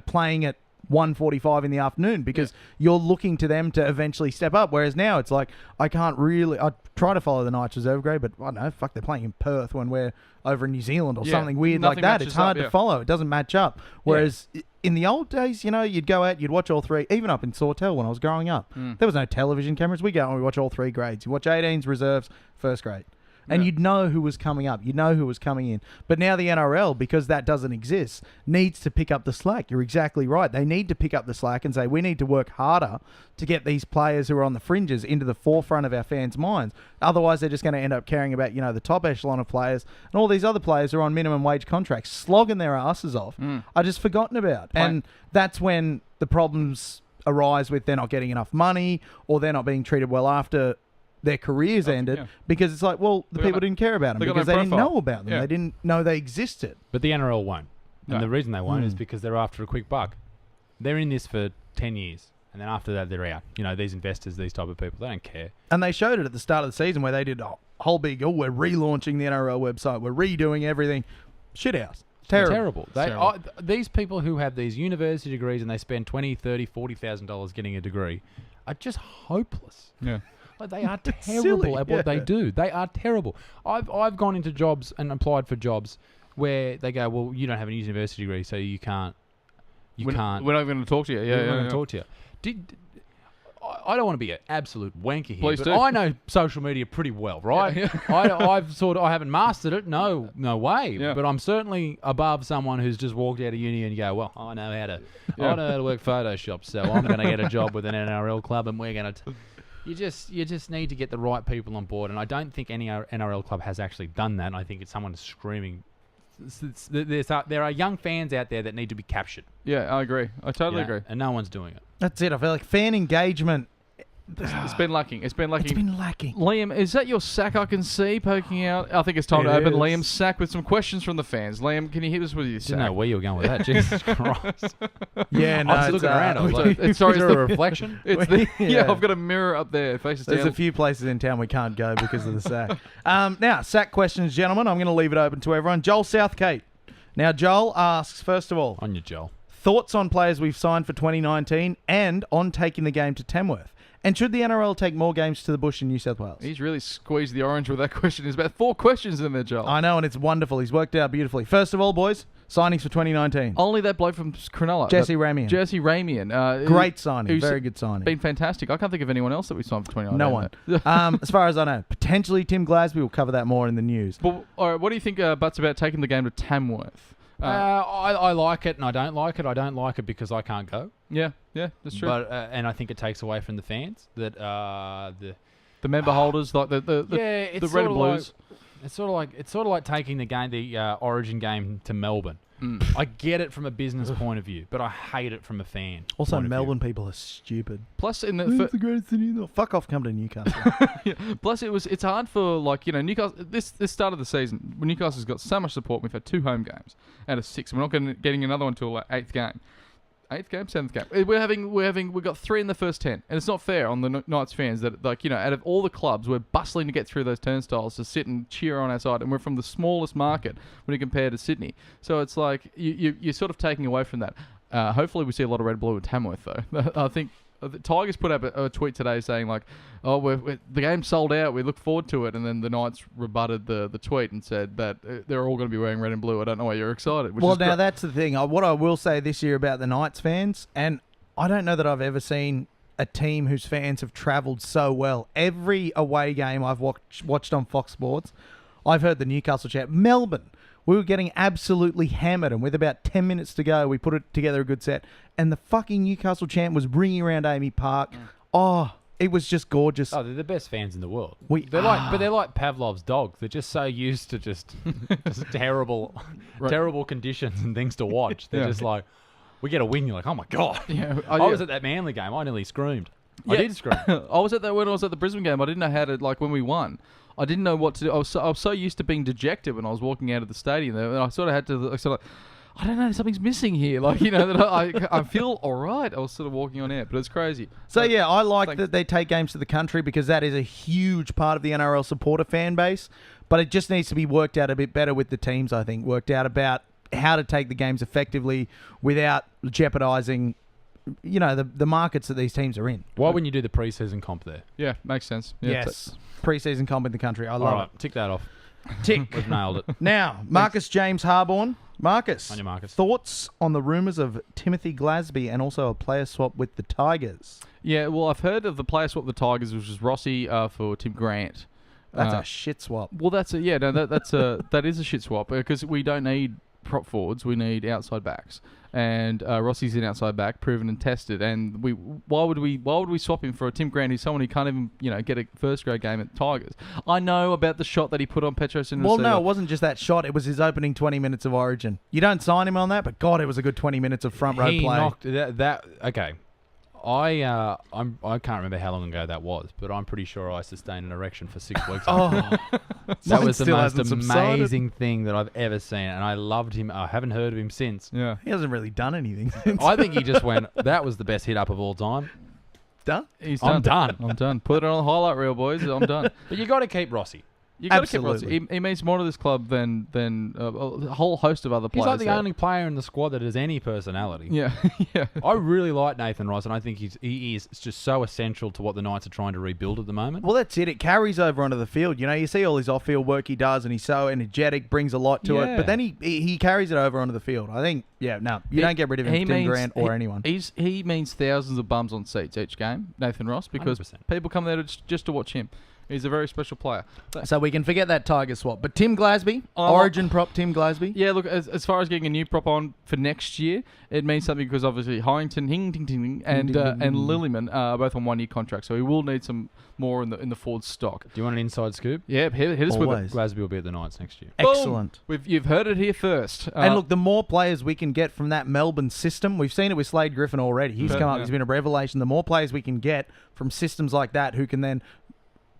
playing at 1:45 in the afternoon because you're looking to them to eventually step up. Whereas now it's like, I try to follow the Knights reserve grade, but I don't know, fuck, they're playing in Perth when we're over in New Zealand or something weird like that. It's hard to follow. It doesn't match up. Whereas in the old days, you'd go out, you'd watch all three, even up in Sawtell when I was growing up. There was no television cameras. We go and we watch all three grades. You watch 18s, reserves, first grade. And you'd know who was coming up. You'd know who was coming in. But now the NRL, because that doesn't exist, needs to pick up the slack. You're exactly right. They need to pick up the slack and say, we need to work harder to get these players who are on the fringes into the forefront of our fans' minds. Otherwise, they're just going to end up caring about, the top echelon of players. And all these other players who are on minimum wage contracts, slogging their asses off, are just forgotten about. And that's when the problems arise with they're not getting enough money or they're not being treated well after their careers ended, because it's like, well, the people didn't care about them because they didn't know about them. They didn't know they existed.
But the NRL won't. And the reason they won't is because they're after a quick buck. They're in this for 10 years. And then after that, they're out. These investors, these type of people, they don't care.
And they showed it at the start of the season where they did a whole big, we're relaunching the NRL website. We're redoing everything. Shithouse. Terrible.
These people who have these university degrees and they spend $20,000, $30,000, $40,000 getting a degree are just hopeless.
Yeah.
They are terrible at what they do. They are terrible. I've gone into jobs and applied for jobs where they go, well, you don't have a university degree, so you can't.
We're not going to talk to you.
We're not going to talk to you. I don't want to be an absolute wanker here,
Please
but
do.
I know social media pretty well, right? I haven't mastered it. No way.
Yeah.
But I'm certainly above someone who's just walked out of uni and go, well, I know how to work Photoshop, so I'm going to get a job with an NRL club, and we're going to. You just need to get the right people on board, and I don't think any NRL club has actually done that. I think it's someone screaming. There are young fans out there that need to be captured.
Yeah, I agree. I totally agree.
And no one's doing it.
That's it. I feel like fan engagement.
It's been lacking. It's been lacking.
Liam,
is that your sack I can see poking out? I think it's time to open Liam's sack with some questions from the fans. Liam, can you hit us with your sack?
Didn't know where you were going with that. Jesus Christ.
Yeah, no,
I was looking around. I was like, is there a reflection?
It's I've got a mirror up there. Faces
There's
down.
a few places in town we can't go because of the sack. Now, sack questions, gentlemen. I'm going to leave it open to everyone. Joel Southgate. Now, Joel asks, first of all,
on you, Joel.
Thoughts on players we've signed for 2019 and on taking the game to Tamworth? And should the NRL take more games to the bush in New South Wales?
He's really squeezed the orange with that question. There's about 4 questions in there, Joel.
I know, and it's wonderful. He's worked out beautifully. First of all, boys, signings for 2019.
Only that bloke from Cronulla.
Jesse Ramian.
Jesse Ramian.
Great signing.
who's
Very good signing.
Been fantastic. I can't think of anyone else that we signed for 2019.
No one. As far as I know. Potentially Tim Glasby. We'll cover that more in the news.
But, all right, what do you think, Butts, about taking the game to Tamworth?
I like it and I don't like it. I don't like it because I can't go.
Yeah, that's true.
But and I think it takes away from the fans that
the member holders, like the red and blues.
It's sort of like taking the Origin game to Melbourne. I get it from a business point of view, but I hate it from a fan.
Also,
point of
Melbourne people are stupid.
Plus, in
It's the greatest city in the... Fuck off, come to Newcastle.
Plus, it's hard for, like, you know, Newcastle. This start of the season, when Newcastle's got so much support, we've had 2 home games out of 6. We're not getting another one until 8th game. 8th game, 7th game. We've got 3 in the first 10, and it's not fair on the Knights fans that, like, you know, out of all the clubs, we're bustling to get through those turnstiles to sit and cheer on our side, and we're from the smallest market when you compare to Sydney. So it's like you're sort of taking away from that. Hopefully, we see a lot of red blue in Tamworth, though. I think the Tigers put up a tweet today saying, like, oh, the game's sold out, we look forward to it, and then the Knights rebutted the tweet and said that they're all going to be wearing red and blue. I don't know why you're excited.
Well, now that's the thing. What I will say this year about the Knights fans, and I don't know that I've ever seen a team whose fans have travelled so well. Every away game I've watched on Fox Sports, I've heard the Newcastle chant. Melbourne, we were getting absolutely hammered, and with about 10 minutes to go, we put it together a good set, and the fucking Newcastle chant was ringing around Amy Park. Oh, it was just gorgeous.
Oh, they're the best fans in the world. They're like Pavlov's dogs. They're just so used to just terrible conditions and things to watch. They're just like, we get a win. You're like, oh my god. Yeah, I was at that Manly game. I nearly screamed. I did scream.
I was at that when I was at the Brisbane game. I didn't know how to, like, when we won, I didn't know what to do. I was so used to being dejected when I was walking out of the stadium there, and I sort of had to I don't know, something's missing here. Like, you know, that I feel all right. I was sort of walking on air, but it's crazy.
So, yeah, I like that they take games to the country because that is a huge part of the NRL supporter fan base, but it just needs to be worked out a bit better with the teams, I think, worked out about how to take the games effectively without jeopardising, you know, the markets that these teams are in.
Why wouldn't you do the pre-season comp there?
Yeah, makes sense. Yeah,
yes, pre-season comp in the country. I love it.
Tick that off.
Tick.
We've nailed it.
Now, Marcus James Harborn. Marcus,
On you, Marcus.
Thoughts on the rumours of Timothy Glasby and also a player swap with the Tigers?
Yeah, well, I've heard of the player swap with the Tigers, which is Rossi for Tim Grant.
That's a shit swap.
Well, that is a shit swap because we don't need prop forwards, we need outside backs, and Rossi's an outside back, proven and tested. And why would we swap him for a Tim Grant, who's someone who can't even get a first grade game at Tigers? I know about the shot that he put on Petros in.
Well, no, it wasn't just that shot; it was his opening 20 minutes of Origin. You don't sign him on that, but God, it was a good 20 minutes of front row play.
He knocked that. Okay. I can't remember how long ago that was, but I'm pretty sure I sustained an erection for 6 weeks. That was the most amazing thing that I've ever seen, and I loved him. I haven't heard of him since.
Yeah,
he hasn't really done anything since.
I think he just went, that was the best hit up of all time.
Done?
I'm done. Put it on the highlight reel, boys. I'm done.
But you got to keep Rossi.
You got to keep Rossi. He means more to this club than a whole host of other players.
He's like the only player in the squad that has any personality.
Yeah, yeah.
I really like Nathan Ross, and I think he is just so essential to what the Knights are trying to rebuild at the moment.
Well, that's it. It carries over onto the field. You know, you see all his off-field work he does, and he's so energetic, brings a lot to it. But then he carries it over onto the field. I think, you don't get rid of him, Tim Grant or anyone.
He means thousands of bums on seats each game, Nathan Ross, because
100%.
People come there just to watch him. He's a very special player.
So we can forget that Tiger swap. But Tim Glasby, Origin prop Tim Glasby.
Yeah, look, as far as getting a new prop on for next year, it means something because obviously Harrington, and Lillyman are both on 1-year contracts, so we will need some more in the forward stock.
Do you want an inside scoop?
Yeah, hit us with it.
Glasby will be at the Knights next year.
Excellent.
You've heard it here first.
And look, the more players we can get from that Melbourne system, we've seen it with Slade Griffin already. He's come up, he's been a revelation. The more players we can get from systems like that who can then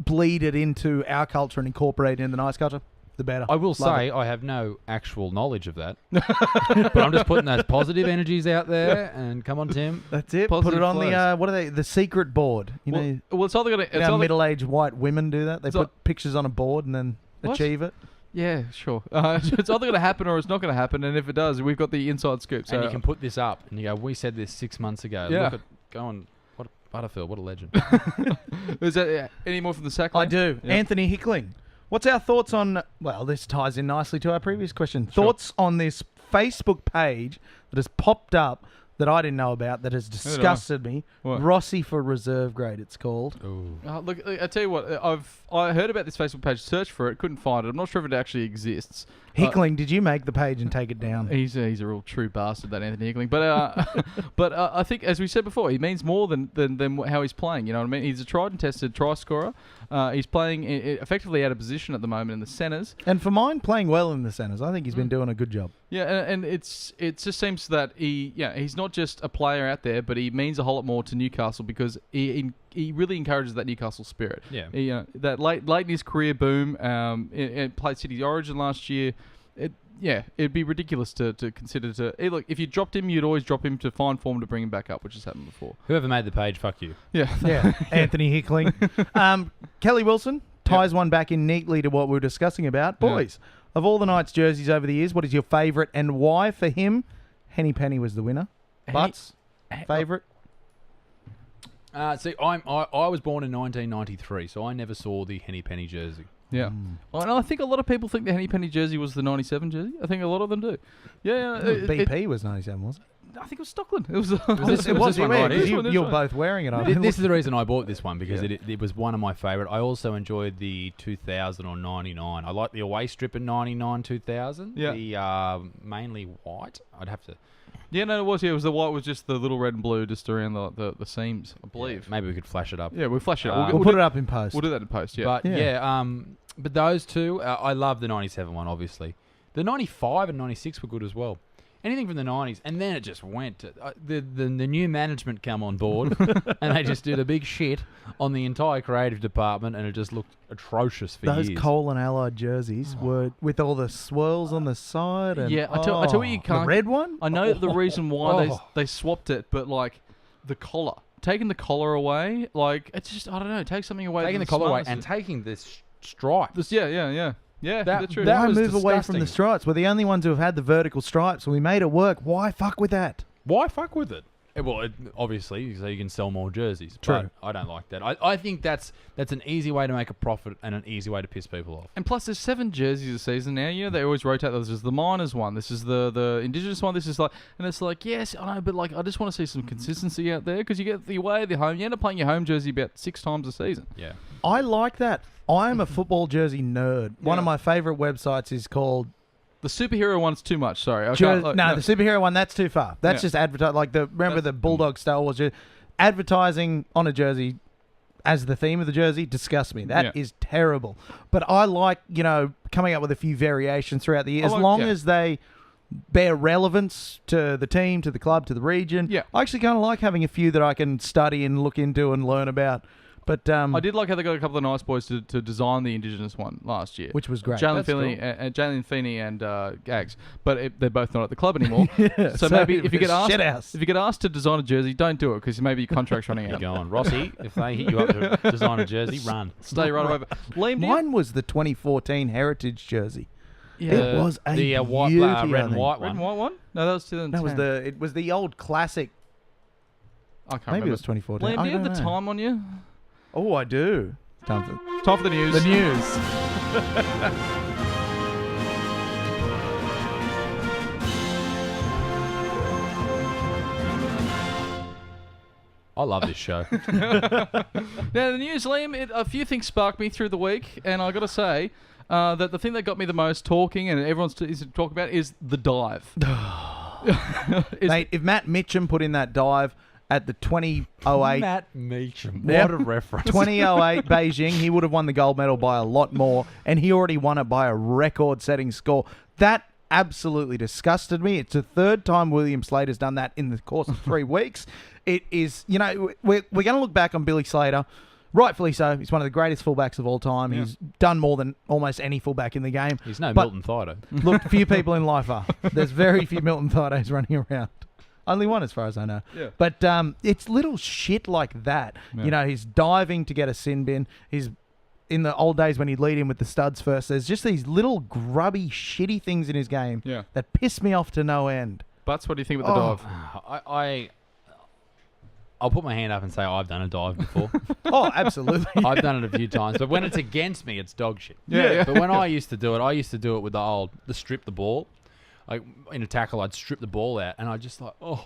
bleed it into our culture and incorporate it into the Knights culture, the better.
I will say I have no actual knowledge of that. But I'm just putting those positive energies out there, and come on, Tim.
That's it.
Positive
Put it on
flows.
the, what are they, the secret board.
Well, it's either going to...
middle-aged white women do that. They put pictures on a board and then achieve it.
Yeah, sure. It's either going to happen or it's not going to happen, and if it does, we've got the inside scoop. So
and you can put this up, and you go, we said this 6 months ago.
Yeah.
Look at, go on. Butterfield, what a legend.
Is that any more from the sack?
I
line?
do.
Yep.
Anthony Hickling. What's our thoughts on... Well, this ties in nicely to our previous question. Thoughts on this Facebook page that has popped up that I didn't know about, that has disgusted me.
What?
Rossi for reserve grade, it's called.
Ooh.
Look, I tell you what, I heard about this Facebook page, searched for it, couldn't find it. I'm not sure if it actually exists.
Hickling, did you make the page and take it down?
He's a real true bastard, that Anthony Hickling. But I think, as we said before, he means more than how he's playing. You know what I mean? He's a tried and tested try scorer. He's playing effectively out of position at the moment in the centres.
And for mine, playing well in the centres. I think he's been doing a good job.
Yeah, and it just seems that he's not just a player out there, but he means a whole lot more to Newcastle because he really encourages that Newcastle spirit.
Yeah.
That late in his career boom, it played City's Origin last year. It'd be ridiculous to consider look, if you dropped him, you'd always drop him to find form to bring him back up, which has happened before.
Whoever made the page, fuck you.
Yeah.
Yeah, Anthony Hickling. Kelly Wilson ties one back in neatly to what we were discussing about. Boys, of all the Knights jerseys over the years, what is your favourite and why for him? Henny Penny was the winner. Butts, favourite?
See, I was born in 1993, so I never saw the Henny Penny jersey.
Yeah. Well, and I think a lot of people think the Henny Penny jersey was the 97 jersey. I think a lot of them do. Yeah.
BP was 97, wasn't it?
I think it was Stockland. It was.
this
It was
one
weird,
right
'cause
here?
you're both wearing it.
This is the reason I bought this one, because it was one of my favourite. I also enjoyed the 2000 or 99. I like the away strip in 99, 2000.
Yeah.
The mainly white. I'd have to...
Yeah, no, it was. Yeah, it was the white with just the little red and blue just around the seams, I believe.
Maybe we could flash it up.
Yeah, we'll flash it up.
We'll put it up in post.
We'll do that in post, yeah.
But but those two, I love the 97 one, obviously. The 95 and 96 were good as well. Anything from the 90s, and then it just went. The new management come on board, and they just did a big shit on the entire creative department, and it just looked atrocious for
Those
years.
Coal and Allied jerseys were with all the swirls on the side. And,
Yeah, I tell what you can't...
The red one?
I know the reason why
Oh.
they swapped it, but, like, the collar. Taking the collar away, like, it's just, I don't know, take something away.
Taking the
that's
collar away
smartest.
and taking this stripe.
Yeah, that's true.
that
Why
was
move away from
disgusting.
the stripes? We're the only ones who have had the vertical stripes, and we made it work. Why fuck with that?
Why fuck with it? Well, obviously, so you can sell more jerseys.
True.
But I don't like that. I think that's an easy way to make a profit and an easy way to piss people off.
And plus, there's 7 jerseys a season now. You know, they always rotate. This is the minors one. This is the Indigenous one. This is like, and it's like, yes, I know, but like, I just want to see some consistency out there because you get the away, the home. You end up playing your home jersey about 6 times a season.
Yeah.
I like that. I'm a football jersey nerd. One of
Yeah.
my favourite websites is called...
The superhero one's too much. Sorry, I
the
can't, like, no.
superhero one, that's too far. That's
Yeah.
just advertise. Like remember
That's-
the Bulldog Star Wars jersey? Advertising on a jersey as the theme of the jersey disgusts me. That is terrible. But I like, coming up with a few variations throughout the year. As long as they bear relevance to the team, to the club, to the region.
Yeah.
I actually kind of like having a few that I can study and look into and learn about. But
I did like how they got a couple of nice boys to design the Indigenous one last year,
which was great.
Jalen
That's
Feeney and Gags, but they're both not at the club anymore.
Yeah,
so maybe if you get
shit house.
asked to design a jersey, don't do it because maybe your contract's running
You're
out.
going, Rossi, if they hit you up to design a jersey, run.
Stay right over. Liam, do you-
Mine was the 2014 Heritage jersey.
Yeah.
It was a
the white,
beauty,
red
I
and
think.
white
red and
one.
white one? No, that was 2010.
It was the old classic.
I can't
Maybe
remember.
it was 2014.
Liam, do
I
you have
don't
the
know.
time on you?
Oh, I do. Time
Time for the news.
for the news.
I love this show.
Now, the news, Liam, a few things sparked me through the week, and I got to say that the thing that got me the most talking, and everyone's is talking about, is the dive.
Mate, if Matt Mitchum put in that dive at the 2008
Matt Meacham.
Yep.
What a reference.
2008 Beijing, he would have won the gold medal by a lot more, and he already won it by a record-setting score. That absolutely disgusted me. It's the third time William Slater's done that in the course of 3 weeks. It is, we're going to look back on Billy Slater. Rightfully so. He's one of the greatest fullbacks of all time.
Yeah.
He's done more than almost any fullback in the game.
He's no
But-
Milton Thido.
Look, few people in life are. There's very few Milton Thidos running around. Only one, as far as I know.
Yeah.
But it's little shit like that.
Yeah.
He's diving to get a sin bin. He's in the old days when he'd lead in with the studs first. There's just these little grubby, shitty things in his game
Yeah.
that piss me off to no end.
Butts, what do you think about the dive?
I I'll put my hand up and say I've done a dive before.
Oh, absolutely.
I've done it a few times, but when it's against me, it's dog shit.
Yeah.
But when I used to do it with the strip the ball. Like in a tackle, I'd strip the ball out, and I'd just like, I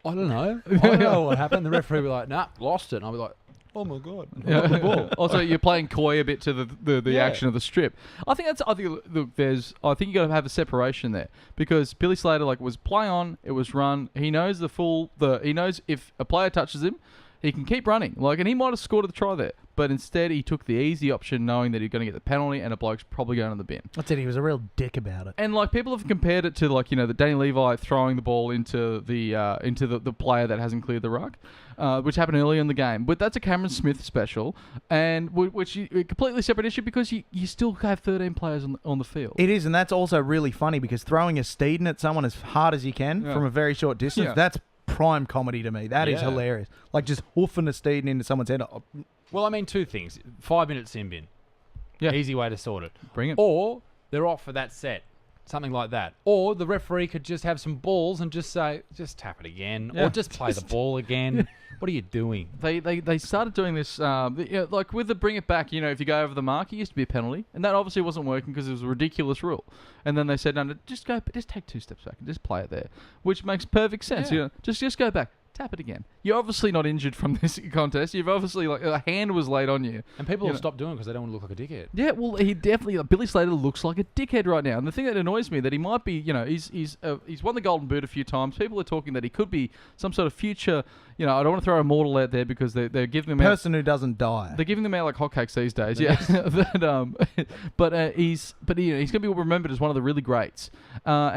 don't know what happened. The referee would be like, nah, lost it. And I'd be like, oh my god, the ball.
Also, you're playing coy a bit to the
Yeah.
action of the strip. I think you got to have a separation there because Billy Slater was play on, it was run. He knows he knows if a player touches him, he can keep running. And he might have scored the try there, but instead he took the easy option, knowing that he's going to get the penalty and a bloke's probably going to the bin.
That's it. He was a real dick about it.
And people have compared it to the Danny Levi throwing the ball into the player that hasn't cleared the ruck, which happened earlier in the game. But that's a Cameron Smith special, and which is a completely separate issue because you still have 13 players on the field.
It is, and that's also really funny because throwing a Steeden at someone as hard as you can from a very short distance, that's prime comedy to me. That is hilarious. Just hoofing a Steeden into someone's head.
Well, I mean, two things. 5 minutes sin bin.
Yeah.
Easy way to sort it.
Bring it.
Or they're off for that set. Something like that. Or the referee could just have some balls and just say, just tap it again.
Yeah.
Or just play the ball again. What are you doing?
They started doing this, with the bring it back, if you go over the mark, it used to be a penalty. And that obviously wasn't working because it was a ridiculous rule. And then they said, no, just take 2 steps back and just play it there. Which makes perfect sense.
Yeah.
Just go back. Tap it again. You're obviously not injured from this contest. You've obviously, a hand was laid on you.
And people will stop doing it because they don't want to look like a dickhead.
Yeah, well, he definitely, Billy Slater looks like a dickhead right now. And the thing that annoys me, that he might be, he's won the Golden Boot a few times. People are talking that he could be some sort of future, I don't want to throw Immortal out there because they're giving him
Person who doesn't die.
They're giving them out like hotcakes these days, yeah. But he's going to be remembered as one of the really greats. Why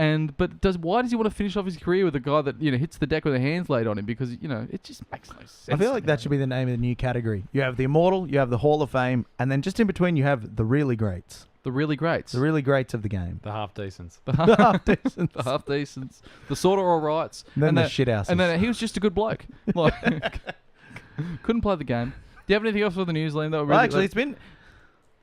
does he want to finish off his career with a guy that hits the deck with their hands laid on him? Because it just makes no sense.
I feel like that should be the name of the new category. You have the Immortal, you have the Hall of Fame, and then just in between you have the really greats.
The really greats.
The really greats of the game.
The half decents.
The half decents. The half decents. The sort of all rights.
Then the shit houses.
And then he was just a good bloke. Couldn't play the game. Do you have anything else for the news, Liam?
Well, actually, it's been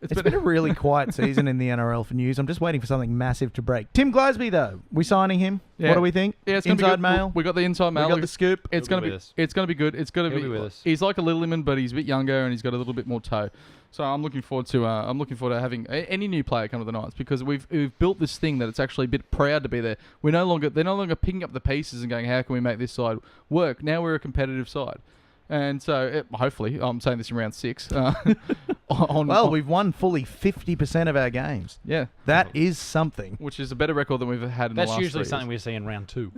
a really quiet season in the NRL for news. I'm just waiting for something massive to break. Tim Glasby, though, we signing him.
Yeah.
What do we think?
Yeah, it's gonna
inside
be good.
mail.
We got the inside mail.
We got the scoop.
It's gonna be good. It's gonna
He'll be with us.
He's like a Littleman, but he's a bit younger and he's got a little bit more toe. So I'm looking forward to having any new player come to the Knights because we've built this thing that it's actually a bit proud to be there. They're no longer picking up the pieces and going, how can we make this side work? Now we're a competitive side. And so, hopefully, I'm saying this in round 6.
We've won fully 50% of our games.
Yeah.
That is something.
Which is a better record than we've had in the last 3 years.
That's usually something we see in round 2.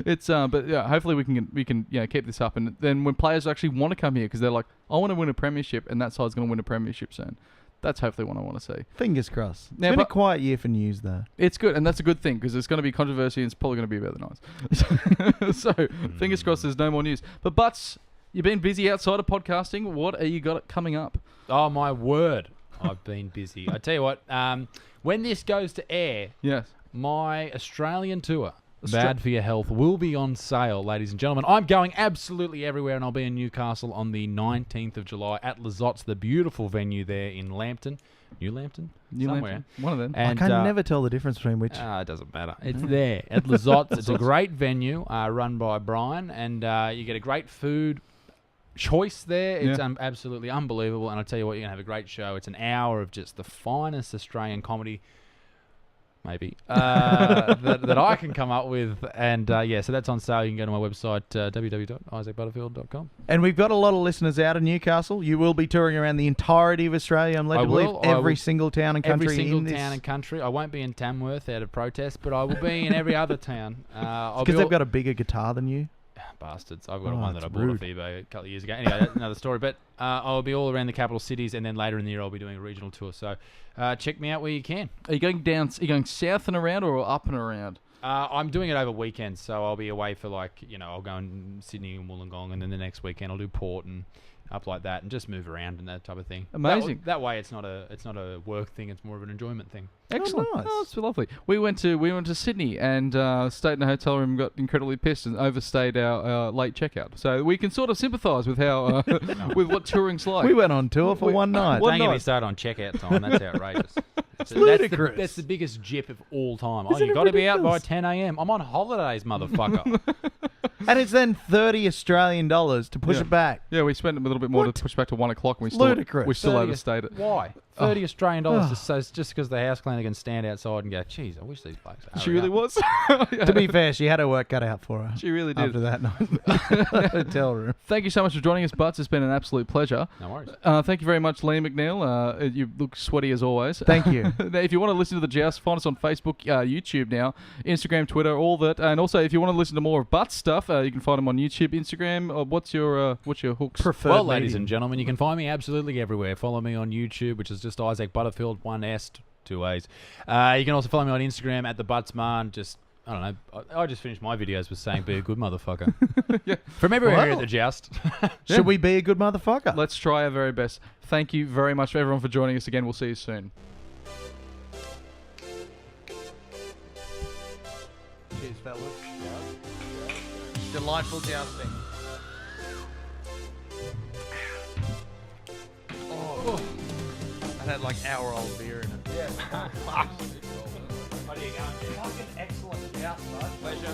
It's but yeah, hopefully we can keep this up, and then when players actually want to come here because they're like, I want to win a premiership, and that side's going to win a premiership soon. That's hopefully what I want to see.
Fingers crossed. It's
Now,
been a quiet year for news, though.
It's good, and that's a good thing because there's going to be controversy and it's probably going to be about the Knights. So, fingers crossed there's no more news. But, Butts, you've been busy outside of podcasting. What are you got coming up?
Oh, my word. I've been busy. I tell you what, when this goes to air,
Yes.
my Australian tour, Bad for Your Health, will be on sale, ladies and gentlemen. I'm going absolutely everywhere, and I'll be in Newcastle on the 19th of July at Lizottes, the beautiful venue there in Lambton. New Lambton? Somewhere.
Lambton. One of them.
And,
I can never tell the difference between which.
it doesn't matter. It's there at Lizottes. It's a great venue run by Brian, and you get a great food choice there. It's absolutely unbelievable, and I'll tell you what, you're going to have a great show. It's an hour of just the finest Australian comedy, maybe, that I can come up with. And so that's on sale. You can go to my website, www.isaacbutterfield.com.
And we've got a lot of listeners out of Newcastle. You will be touring around the entirety of Australia. I'm led to believe every single town and country.
Every single
in this.
town and country. I won't be in Tamworth out of protest, but I will be in every other town.
Because they've got a bigger guitar than you.
Bastards. I've got one that I bought off eBay a couple of years ago. Anyway, that's another story. But I'll be all around the capital cities, and then later in the year I'll be doing a regional tour. So check me out where you can.
Are you going down? Are you going south and around or up and around?
I'm doing it over weekends, so I'll be away for I'll go in Sydney and Wollongong, and then the next weekend I'll do Port and up like that, and just move around and that type of thing.
Amazing.
That way, it's not a work thing; it's more of an enjoyment thing.
Excellent.
Oh, nice.
Oh, that's lovely. We went to Sydney and stayed in a hotel room, got incredibly pissed, and overstayed our late checkout. So we can sort of sympathise with how with what touring's like.
We went on tour for one night.
Don't get me started on checkout time. That's outrageous.
It's ludicrous.
That's the biggest jip of all time.
Isn't
You
it
got to be out by
ridiculous?
10 a.m. I'm on holidays, motherfucker.
And it's then 30 Australian dollars to push
Yeah.
it back.
Yeah, we spent a little bit more
What?
to push back to 1 o'clock. And we
Ludicrous.
still
30
overstayed it.
Why? 30 Australian dollars just because the house cleaner can stand outside and go, geez, I wish these blokes would
She
hurry
really
up."
was.
To be fair, she had her work cut out for her.
She really did.
After that night. Hotel room.
Thank you so much for joining us, Butts. It's been an absolute pleasure.
No worries.
Thank you very much, Liam McNeil. You look sweaty as always.
Thank you.
If you want to listen to the Joust, find us on Facebook, YouTube now, Instagram, Twitter, all that. And also, if you want to listen to more of Butts stuff, you can find them on YouTube, Instagram. What's your hooks?
Preferred
Well, ladies
medium.
and gentlemen, you can find me absolutely everywhere. Follow me on YouTube, which is just Isaac Butterfield, 1 S, 2 A's. You can also follow me on Instagram at thebaddestman. Just, I don't know. I just finished my videos with saying, be a good motherfucker.
Yeah.
From everywhere here at
Well.
the Joust.
Should we be a good motherfucker?
Let's try our very best. Thank you very much, everyone, for joining us again. We'll see you soon.
Cheers, fellas. Delightful jousting. Oh, I had like hour-old beer in it.
Yeah. Fucking excellent joust, bud. Pleasure.